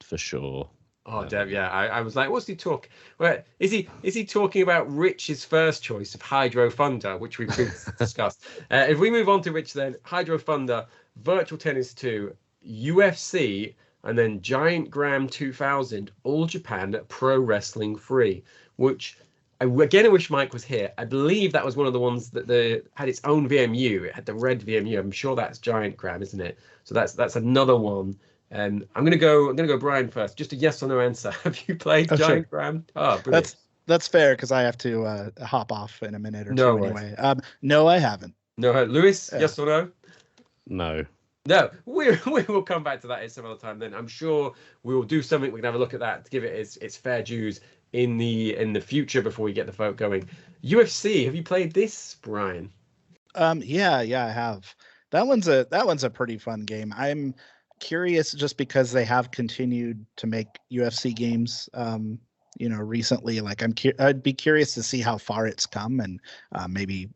for sure. Oh, Deb, yeah. I was like, what's he talking? Well, is he talking about Rich's first choice of Hydro Thunder, which we've discussed? If we move on to Rich, then Hydro Thunder, Virtual Tennis 2, UFC, and then Giant Graham 2000, All Japan Pro Wrestling 3, which I wish Mike was here. I believe that was one of the ones that had its own VMU. It had the red VMU. I'm sure that's Giant Graham, isn't it? So that's another one. I'm gonna go Brian first. Just a yes or no answer. Have you played Giant Graham? Oh, brilliant. That's fair because I have to hop off in a minute or two anyway. No, I haven't. No, Lewis, yes or no? No. No, we will come back to that at some other time. Then I'm sure we will do something. We can have a look at that to give it its fair dues in the future before we get the vote going. UFC, have you played this, Brian? Yeah, I have. That one's a pretty fun game. I'm curious just because they have continued to make UFC games recently. Like I'd be curious to see how far it's come and maybe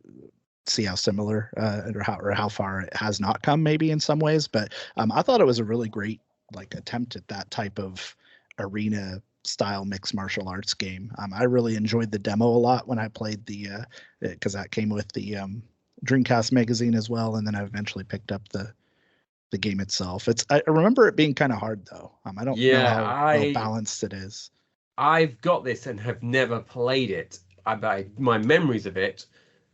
see how similar or how far it has not come maybe in some ways. But I thought it was a really great like attempt at that type of arena style mixed martial arts game. I really enjoyed the demo a lot when I played because that came with the Dreamcast magazine as well, and then I eventually picked up the game itself. I remember it being kind of hard though. I don't know how balanced it is. I've got this and have never played it. My memories of it,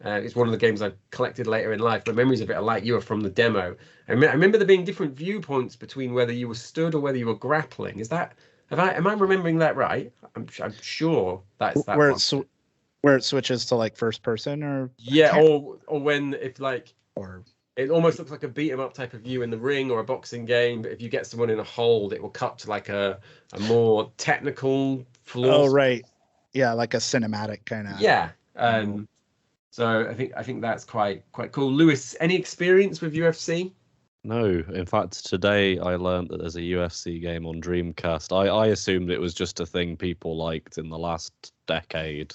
it's one of the games I collected later in life. My memories of it are like you are from the demo. I remember there being different viewpoints between whether you were stood or whether you were grappling. Is that? Am I remembering that right? I'm sure that's that. Where it switches to like first person or or when if like or it almost looks like a beat 'em up type of view in the ring or a boxing game, but if you get someone in a hold, it will cut to like a more technical floor. Oh right, yeah, like a cinematic kind of. Yeah. So I think that's quite cool. Lewis, any experience with UFC? No, in fact, today I learned that there's a UFC game on Dreamcast. I assumed it was just a thing people liked in the last decade,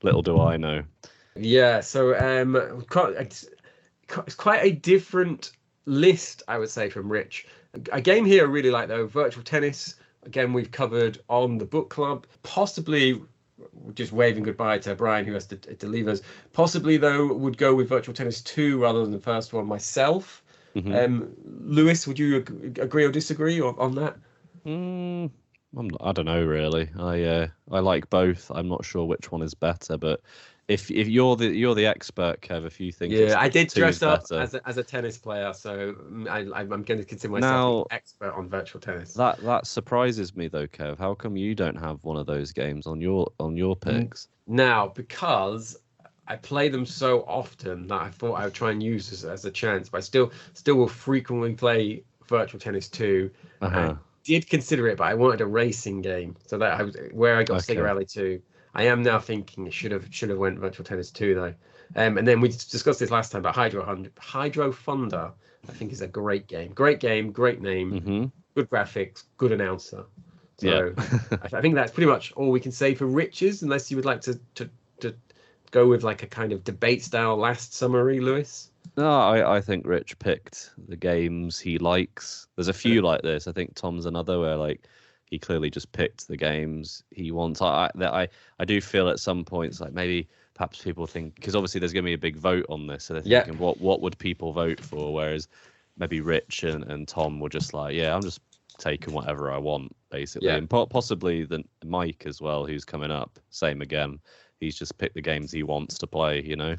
Little do I know. Yeah, so it's quite a different list, I would say, from Rich. A game here I really like, though, Virtual Tennis. Again, we've covered on the book club. Possibly, just waving goodbye to Brian, who has to leave us. Possibly, though, would go with Virtual Tennis 2 rather than the first one myself. Lewis, would you agree or disagree on that? I don't know really. I like both. I'm not sure which one is better, but if you're the expert, Kev, if you think I did dress up better. as a tennis player, so I'm going to consider myself an expert on virtual tennis. That surprises me though, Kev. How come you don't have one of those games on your picks? Now, because I play them so often that I thought I would try and use this as a chance, but I still will frequently play virtual tennis 2. I did consider it, but I wanted a racing game, so that where I got Sega Rally 2. I am now thinking it should have went virtual tennis 2 though. And then we discussed this last time about Hydro Thunder. I think is a great game, great name, good graphics, good announcer. So I think that's pretty much all we can say for Rich's, unless you would like to go with like a kind of debate style last summary, Lewis. No, I think Rich picked the games he likes. There's a few like this. I think Tom's another where like he clearly just picked the games he wants. I do feel at some points like maybe perhaps people think, because obviously there's going to be a big vote on this, so they're thinking what would people vote for, whereas maybe Rich and Tom were just like, I'm just taking whatever I want basically, and possibly the Mike as well, who's coming up, same again. He's just picked the games he wants to play, you know.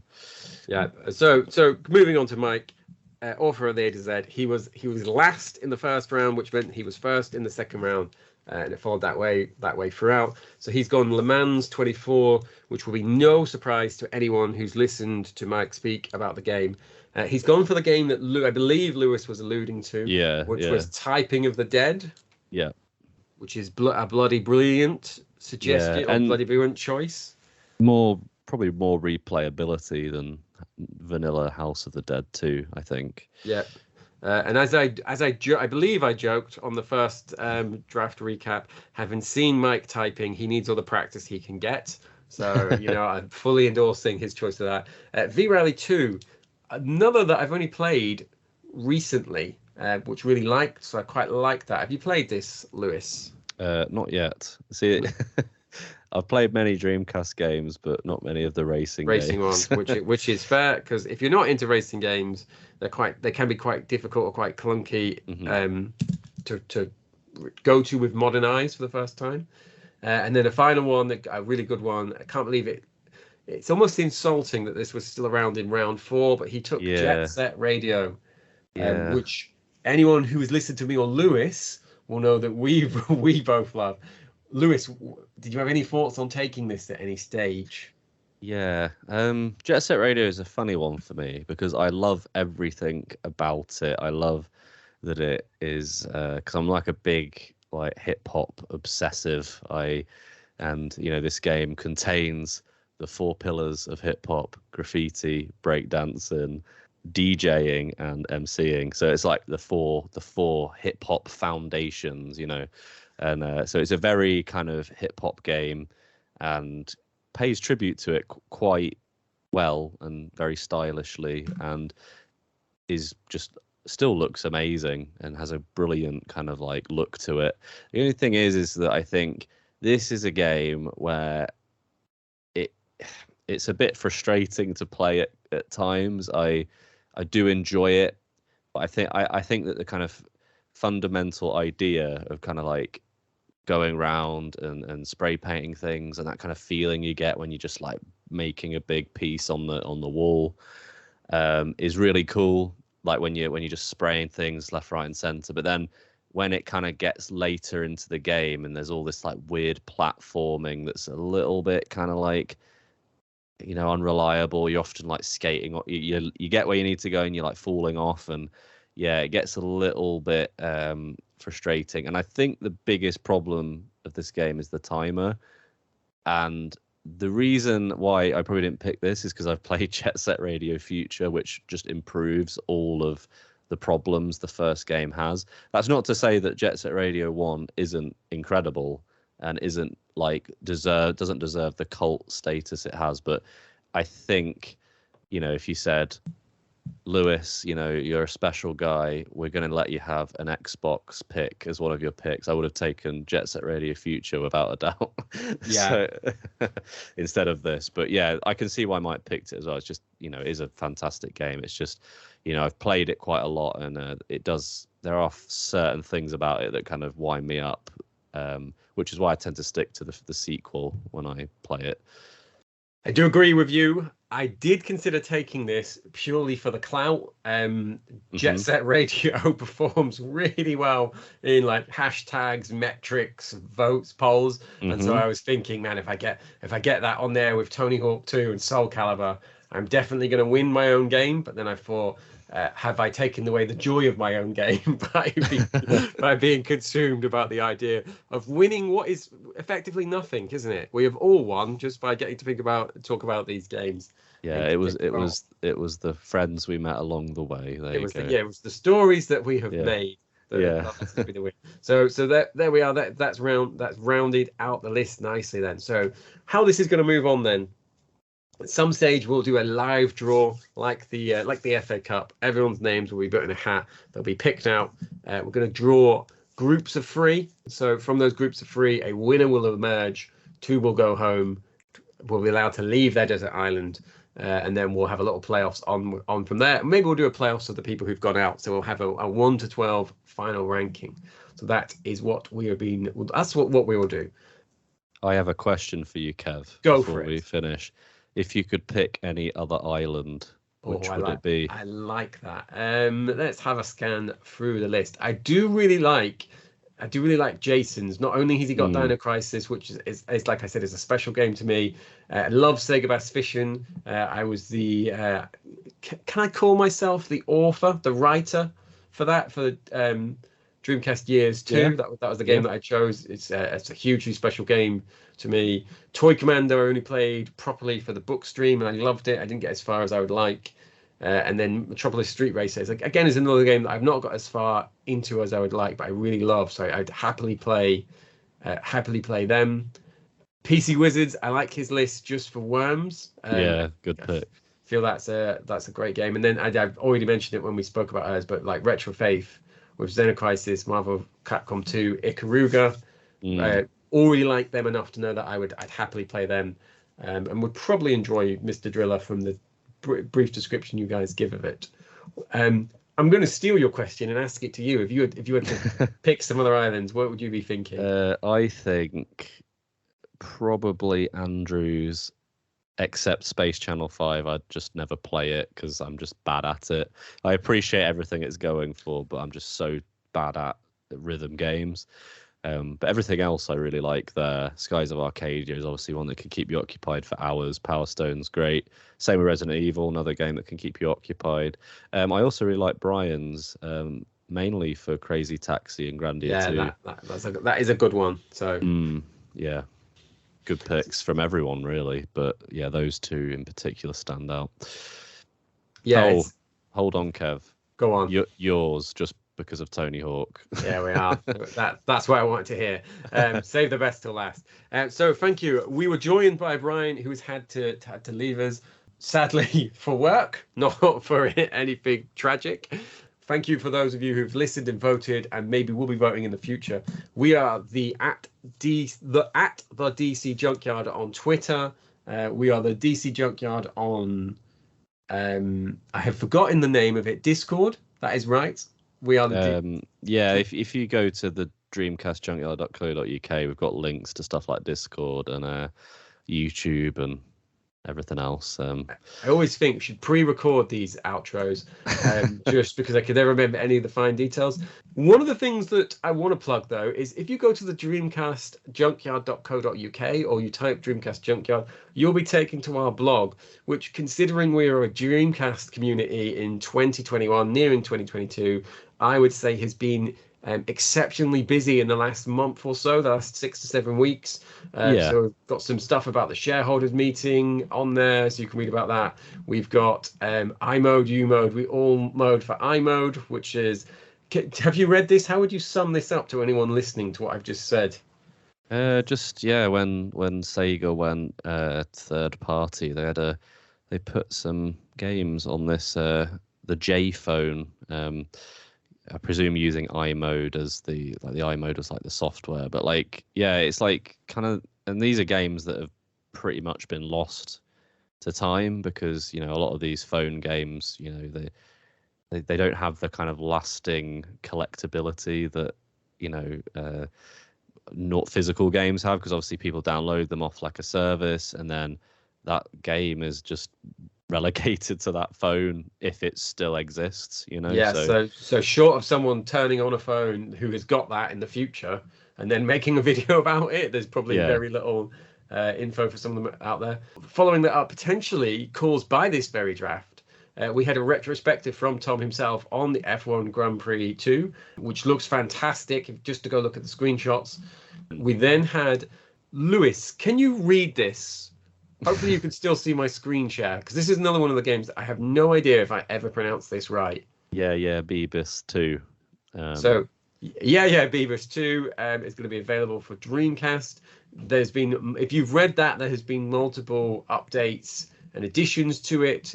Yeah. So moving on to Mike, author of the A to Z. He was last in the first round, which meant he was first in the second round, and it followed that way throughout. So he's gone Le Mans 24, which will be no surprise to anyone who's listened to Mike speak about the game. He's gone for the game that I believe Lewis was alluding to, which was Typing of the Dead. Yeah. Which is a bloody brilliant suggestion, or bloody brilliant choice. Probably more replayability than vanilla House of the Dead 2, I think. Yeah. And as I believe I joked on the first draft recap, having seen Mike typing, he needs all the practice he can get. So, I'm fully endorsing his choice of that. V-Rally 2, another that I've only played recently, which really liked, so I quite like that. Have you played this, Lewis? Not yet. See, I've played many Dreamcast games, but not many of the racing games. Ones, which is fair, because if you're not into racing games, they can be quite difficult or quite clunky to go to with modern eyes for the first time. And then a final one, a really good one. I can't believe it. It's almost insulting that this was still around in round 4, but he took Jet Set Radio, which anyone who has listened to me or Lewis will know that we both love. Lewis, did you have any thoughts on taking this at any stage? Yeah, Jet Set Radio is a funny one for me because I love everything about it. I love that it is because I'm like a big like hip hop obsessive. This game contains the 4 pillars of hip hop: graffiti, breakdancing, DJing, and MCing. So it's like the four hip hop foundations, And so it's a very kind of hip hop game and pays tribute to it quite well and very stylishly, and is just still looks amazing and has a brilliant kind of like look to it. The only thing is that I think this is a game where it's a bit frustrating to play it at times. I do enjoy it, but I think that the kind of fundamental idea of kind of like going around and spray painting things and that kind of feeling you get when you're just like making a big piece on the wall is really cool. Like when you're just spraying things left, right, and center. But then when it kind of gets later into the game and there's all this like weird platforming that's a little bit kind of like unreliable. You're often like skating. You get where you need to go and you're like falling off, and it gets a little bit frustrating. And I think the biggest problem of this game is the timer. And the reason why I probably didn't pick this is because I've played Jet Set Radio Future, which just improves all of the problems the first game has. That's not to say that Jet Set Radio 1 isn't incredible and isn't like doesn't deserve the cult status it has, but I think if you said Lewis, you're a special guy. We're going to let you have an Xbox pick as one of your picks. I would have taken Jet Set Radio Future without a doubt. Yeah. Instead of this. But yeah, I can see why Mike picked it as well. It's just, it is a fantastic game. It's just, I've played it quite a lot, and there are certain things about it that kind of wind me up, which is why I tend to stick to the sequel when I play it. I do agree with you. I did consider taking this purely for the clout. Jet Set Radio performs really well in like hashtags, metrics, votes, polls, and so I was thinking, man, if I get that on there with Tony Hawk 2 and Soul Calibur, I'm definitely going to win my own game. But then I thought, have I taken away the joy of my own game by being consumed about the idea of winning what is effectively nothing, isn't it? We have all won just by getting to talk about these games. Yeah, it was the friends we met along the way. It was the stories that we have made. So there we are. That's rounded out the list nicely then. So how this is going to move on then? At some stage, we'll do a live draw like the FA Cup. Everyone's names will be put in a hat. They'll be picked out. We're going to draw groups of 3. So from those groups of 3, a winner will emerge. 2 will go home. Will be allowed to leave their desert island. And then we'll have a little playoffs on from there. Maybe we'll do a playoffs of the people who've gone out. So we'll have a 1 to 12 final ranking. So that is what that's what we will do. I have a question for you, Kev. Before we finish. If you could pick any other island, which would it be? I like that. Let's have a scan through the list. I do really like Jason's. Not only has he got Dino Crisis, which is like I said, is a special game to me. I love Sega Bass Fishing. I was the can I call myself the author, the writer for that, for Dreamcast Years 2. Yeah. That was the game that I chose. It's a hugely special game to me. Toy Commander I only played properly for the book stream, and I loved it. I didn't get as far as I would like. And then Metropolis Street Racers again is another game that I've not got as far into as I would like, but I really love. So I'd happily play them. PcWzrd13, I like his list just for Worms. Good pick. I feel that's a great game. And then I've already mentioned it when we spoke about hers, but like Retro Faith with Xenocrisis, Marvel Capcom 2, Ikaruga. Already like them enough to know that I'd happily play them, and would probably enjoy Mr. Driller from the brief description you guys give of it. I'm going to steal your question and ask it to you. If you had to pick some other islands, what would you be thinking? I think probably Andrews, except Space Channel 5. I'd just never play it because I'm just bad at it. I appreciate everything it's going for, but I'm just so bad at rhythm games. But everything else I really like there. Skies of Arcadia is obviously one that can keep you occupied for hours. Power Stone's great. Same with Resident Evil, another game that can keep you occupied. I also really like Brian's, mainly for Crazy Taxi and Grandia 2. That is a good one. So yeah, good picks from everyone really, but yeah, those 2 in particular stand out. Yeah. Hold on, Kev. Go on. Yours, just because of Tony Hawk. Yeah, we are. That's what I wanted to hear. Save the best till last. So thank you. We were joined by Brian, who's had to leave us, sadly, for work, not for anything tragic. Thank you for those of you who've listened and voted, and maybe will be voting in the future. We are the DC Junkyard on Twitter. We are the DC Junkyard on I have forgotten the name of it. Discord. That is right. We are the if you go to the dreamcastjunkyard.co.uk, we've got links to stuff like Discord and YouTube and everything else. I always think we should pre-record these outros just because I could never remember any of the fine details. One of the things that I want to plug though is if you go to the dreamcastjunkyard.co.uk or you type Dreamcast Junkyard, you'll be taken to our blog, which, considering we are a Dreamcast community in 2021, nearing 2022, I would say has been exceptionally busy in the last month or so, the last 6 to 7 weeks. So we've got some stuff about the shareholders meeting on there, so you can read about that. We've got iMode, U-Mode, we all mode for iMode, which is... Have you read this? How would you sum this up to anyone listening to what I've just said? When Sega went third party, they put some games on this the J phone. I presume using iMode as the iMode was like the software, but like it's like kind of, and these are games that have pretty much been lost to time because a lot of these phone games, they don't have the kind of lasting collectability that not physical games have, because obviously people download them off like a service, and then that game is just relegated to that phone if it still exists. So short of someone turning on a phone who has got that in the future and then making a video about it, there's probably very little info for some of them out there. Following that up, potentially caused by this very draft, we had a retrospective from Tom himself on the F1 Grand Prix 2, which looks fantastic, just to go look at the screenshots. We then had Lewis. Can you read this? Hopefully you can still see my screen share, because this is another one of the games that I have no idea if I ever pronounce this right. Beavis 2. Beavis 2 is going to be available for Dreamcast. There's been, if you've read that, there has been multiple updates and additions to it,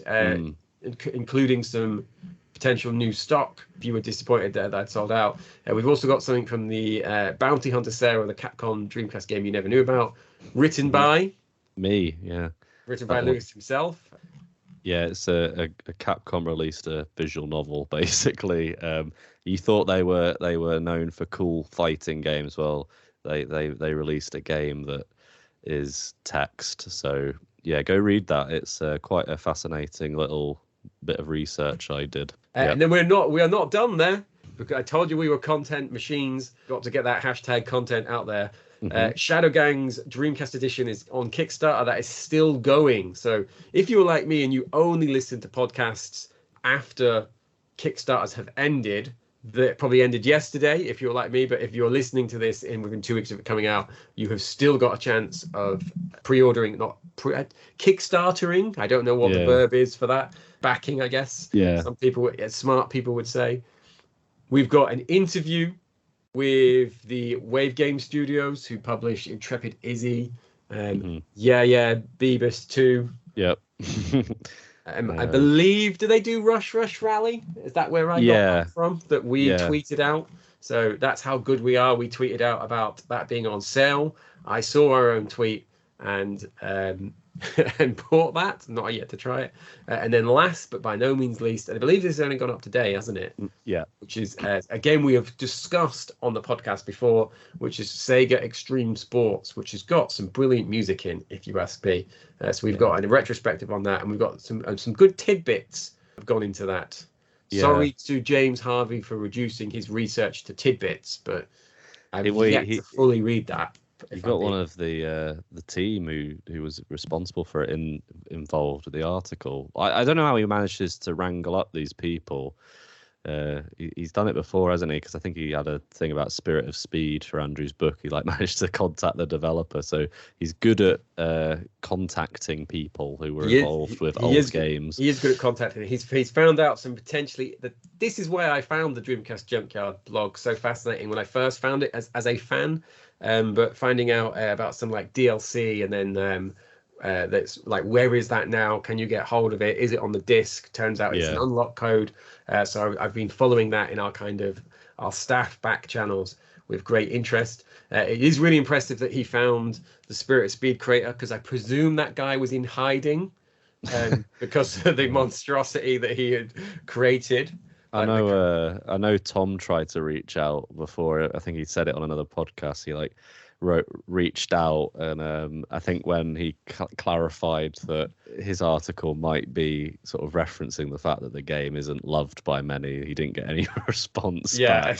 including some potential new stock. If you were disappointed that I'd sold out. We've also got something from the Bounty Hunter Sarah, the Capcom Dreamcast game you never knew about, written by me, written by Lewis himself. It's a Capcom released a visual novel basically. You thought they were known for cool fighting games. Well, they released a game that is text. So go read that. It's quite a fascinating little bit of research I did. And then we are not done there, because I told you we were content machines. Got to get that hashtag content out there. Shadow Gang's Dreamcast edition is on Kickstarter. That is still going. So if you're like me and you only listen to podcasts after Kickstarters have ended, that probably ended yesterday if you're like me, but if you're listening to this within 2 weeks of it coming out, you have still got a chance of pre-ordering, kickstartering. I don't know what the verb is for that. Backing, I guess. Some people, smart people would say. We've got an interview with the Wave Game Studios, who publish Intrepid Izzy, Beavis 2. Yep. I believe, do they do Rush Rally? Is that where I got that from? That we tweeted out. So that's how good we are. We tweeted out about that being on sale. I saw our own tweet and and bought that. Not yet to try it. And then last but by no means least, and I believe this has only gone up today, hasn't it? Yeah. Which is a game we have discussed on the podcast before, which is Sega Extreme Sports, which has got some brilliant music in, if you ask me. So we've got a retrospective on that, and we've got some good tidbits have gone into that. Sorry to James Harvey for reducing his research to tidbits, but I've yet to fully read that. You've got one of the team who was responsible for it involved with the article. I don't know how he manages to wrangle up these people. He's done it before, hasn't he? Because I think he had a thing about Spirit of Speed for Andrew's book. He managed to contact the developer, so he's good at contacting people who were involved with old games. He is good at contacting. He's found out some potentially. This is where I found the Dreamcast Junkyard blog so fascinating when I first found it as a fan. But finding out about some like DLC, and then that's like, where is that now? Can you get hold of it? Is it on the disc? Turns out it's an unlock code. So I've been following that in our staff back channels with great interest. It is really impressive that he found the Spirit of Speed creator, because I presume that guy was in hiding because of the monstrosity that he had created. I know Tom tried to reach out before. I think he said it on another podcast. He reached out, and I think when he clarified that his article might be sort of referencing the fact that the game isn't loved by many, he didn't get any response back.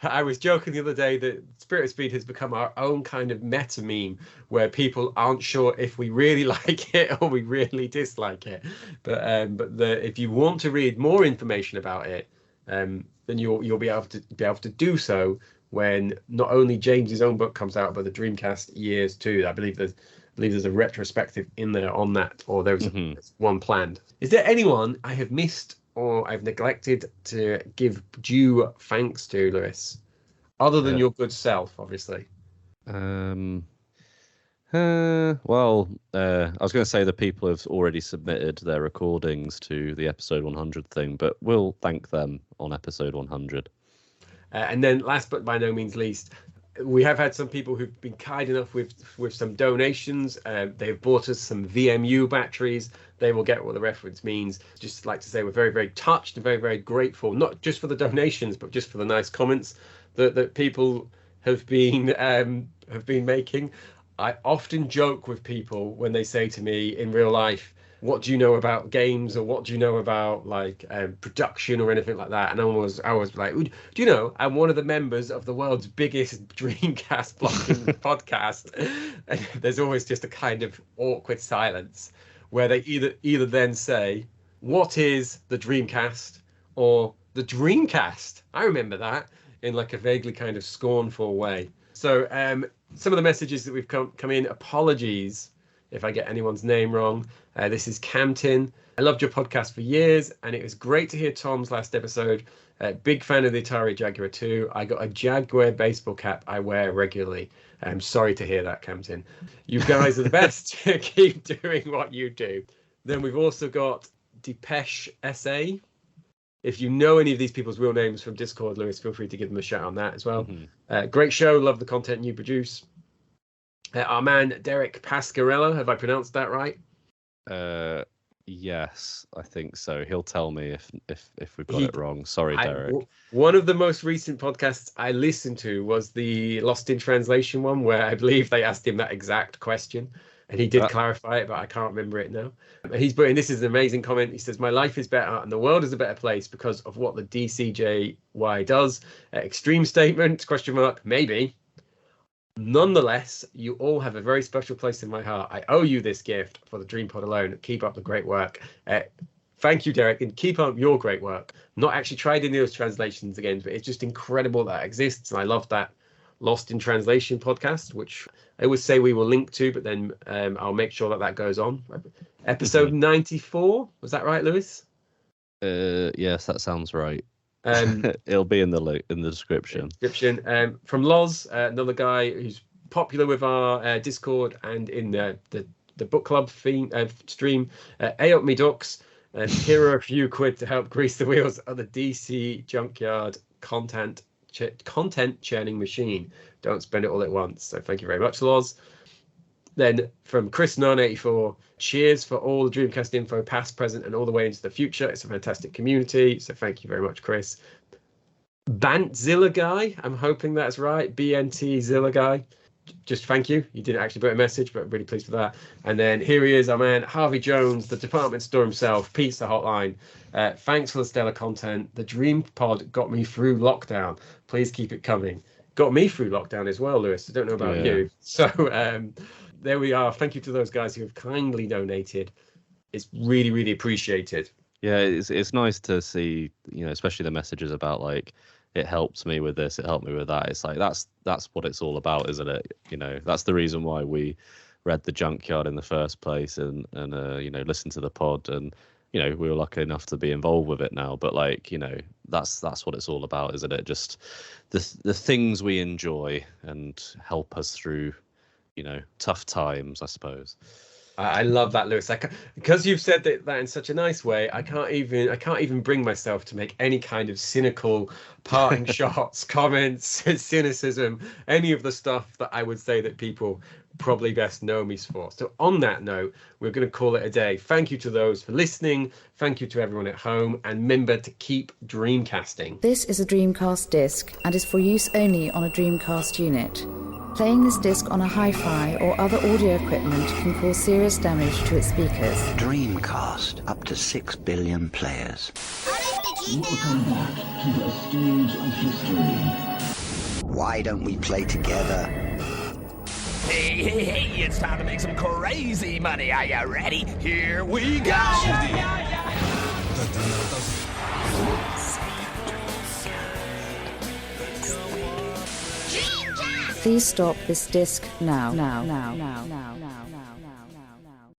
I was joking the other day that Spirit of Speed has become our own kind of meta meme, where people aren't sure if we really like it or we really dislike it. But if you want to read more information about it, then you'll be able to do so when not only James's own book comes out, but the Dreamcast Years too. I believe there's a retrospective in there on that, or there's one planned. Is there anyone I have missed or I've neglected to give due thanks to, Lewis, other than your good self, obviously? I was going to say the people have already submitted their recordings to the episode 100 thing, but we'll thank them on episode 100. And then last but by no means least, we have had some people who've been kind enough with some donations. They've bought us some VMU batteries. They will get what the reference means. Just like to say we're very, very touched and very, very grateful, not just for the donations, but just for the nice comments that people have been making. I often joke with people when they say to me in real life, what do you know about games, or what do you know about like production or anything like that? And I was like, do you know, I'm one of the members of the world's biggest Dreamcast blocking podcast. And there's always just a kind of awkward silence where they either then say, what is the Dreamcast, or the Dreamcast? I remember that, in like a vaguely kind of scornful way. So some of the messages that we've come in, apologies if I get anyone's name wrong. This is Camtin. I loved your podcast for years, and it was great to hear Tom's last episode. Big fan of the Atari Jaguar 2. I got a Jaguar baseball cap I wear regularly. I'm sorry to hear that, Camtin. You guys are the best. Keep doing what you do. Then we've also got Depeche SA. If you know any of these people's real names from Discord, Lewis, feel free to give them a shout on that as well. Mm-hmm. Great show. Love the content you produce. Our man, Derek Pascarella. Have I pronounced that right? Yes, I think so. He'll tell me if we've got it wrong. Sorry, Derek. One of the most recent podcasts I listened to was the Lost in Translation one, where I believe they asked him that exact question. And he did clarify it, but I can't remember it now. And he's putting, this is an amazing comment. He says, my life is better and the world is a better place because of what the DCJY does. Extreme statement, ? Maybe. Nonetheless, you all have a very special place in my heart. I owe you this gift for the DreamPod alone. Keep up the great work. Thank you, Derek, and keep up your great work. Not actually tried any of those translations again, but it's just incredible that exists. And I love that Lost in Translation podcast, which I always say we will link to, but then I'll make sure that goes on. Episode 94, was that right, Lewis? Yes, that sounds right. It'll be in the description. From Loz, another guy who's popular with our Discord and in the book club stream. Up me ducks, and here are a few quid to help grease the wheels of the DC Junkyard content churning machine. Don't spend it all at once. So thank you very much, Loz. Then from Chris984, cheers for all the Dreamcast info, past, present, and all the way into the future. It's a fantastic community. So thank you very much, Chris. Bantzilla guy, I'm hoping that's right. BNT Zilla guy. Just thank you. You didn't actually put a message, but I'm really pleased with that. And then here he is, our man, Harvey Jones, the department store himself, Pizza Hotline. Thanks for the stellar content. The DreamPod got me through lockdown. Please keep it coming. Got me through lockdown as well, Lewis. I don't know about you. So there we are. Thank you to those guys who have kindly donated. It's really, really appreciated. Yeah, it's nice to see, especially the messages about like, it helps me with this, it helped me with that. It's like that's what it's all about, isn't it? That's the reason why we read the Junkyard in the first place and listened to the pod, and we were lucky enough to be involved with it now. But that's what it's all about, isn't it? Just the things we enjoy and help us through tough times, I suppose. I love that, Lewis. Because you've said that in such a nice way, I can't even bring myself to make any kind of cynical parting shots, comments, cynicism, any of the stuff that I would say that people probably best know me for. So on that note, we're going to call it a day. Thank you to those for listening. Thank you to everyone at home, and remember to keep Dreamcasting. This is a Dreamcast disc and is for use only on a Dreamcast unit. Playing this disc on a hi-fi or other audio equipment can cause serious damage to its speakers. Dreamcast, up to 6 billion players. Welcome back to the stage of history. Why don't we play together? Hey, it's time to make some crazy money. Are you ready? Here we go! Please stop this disc now.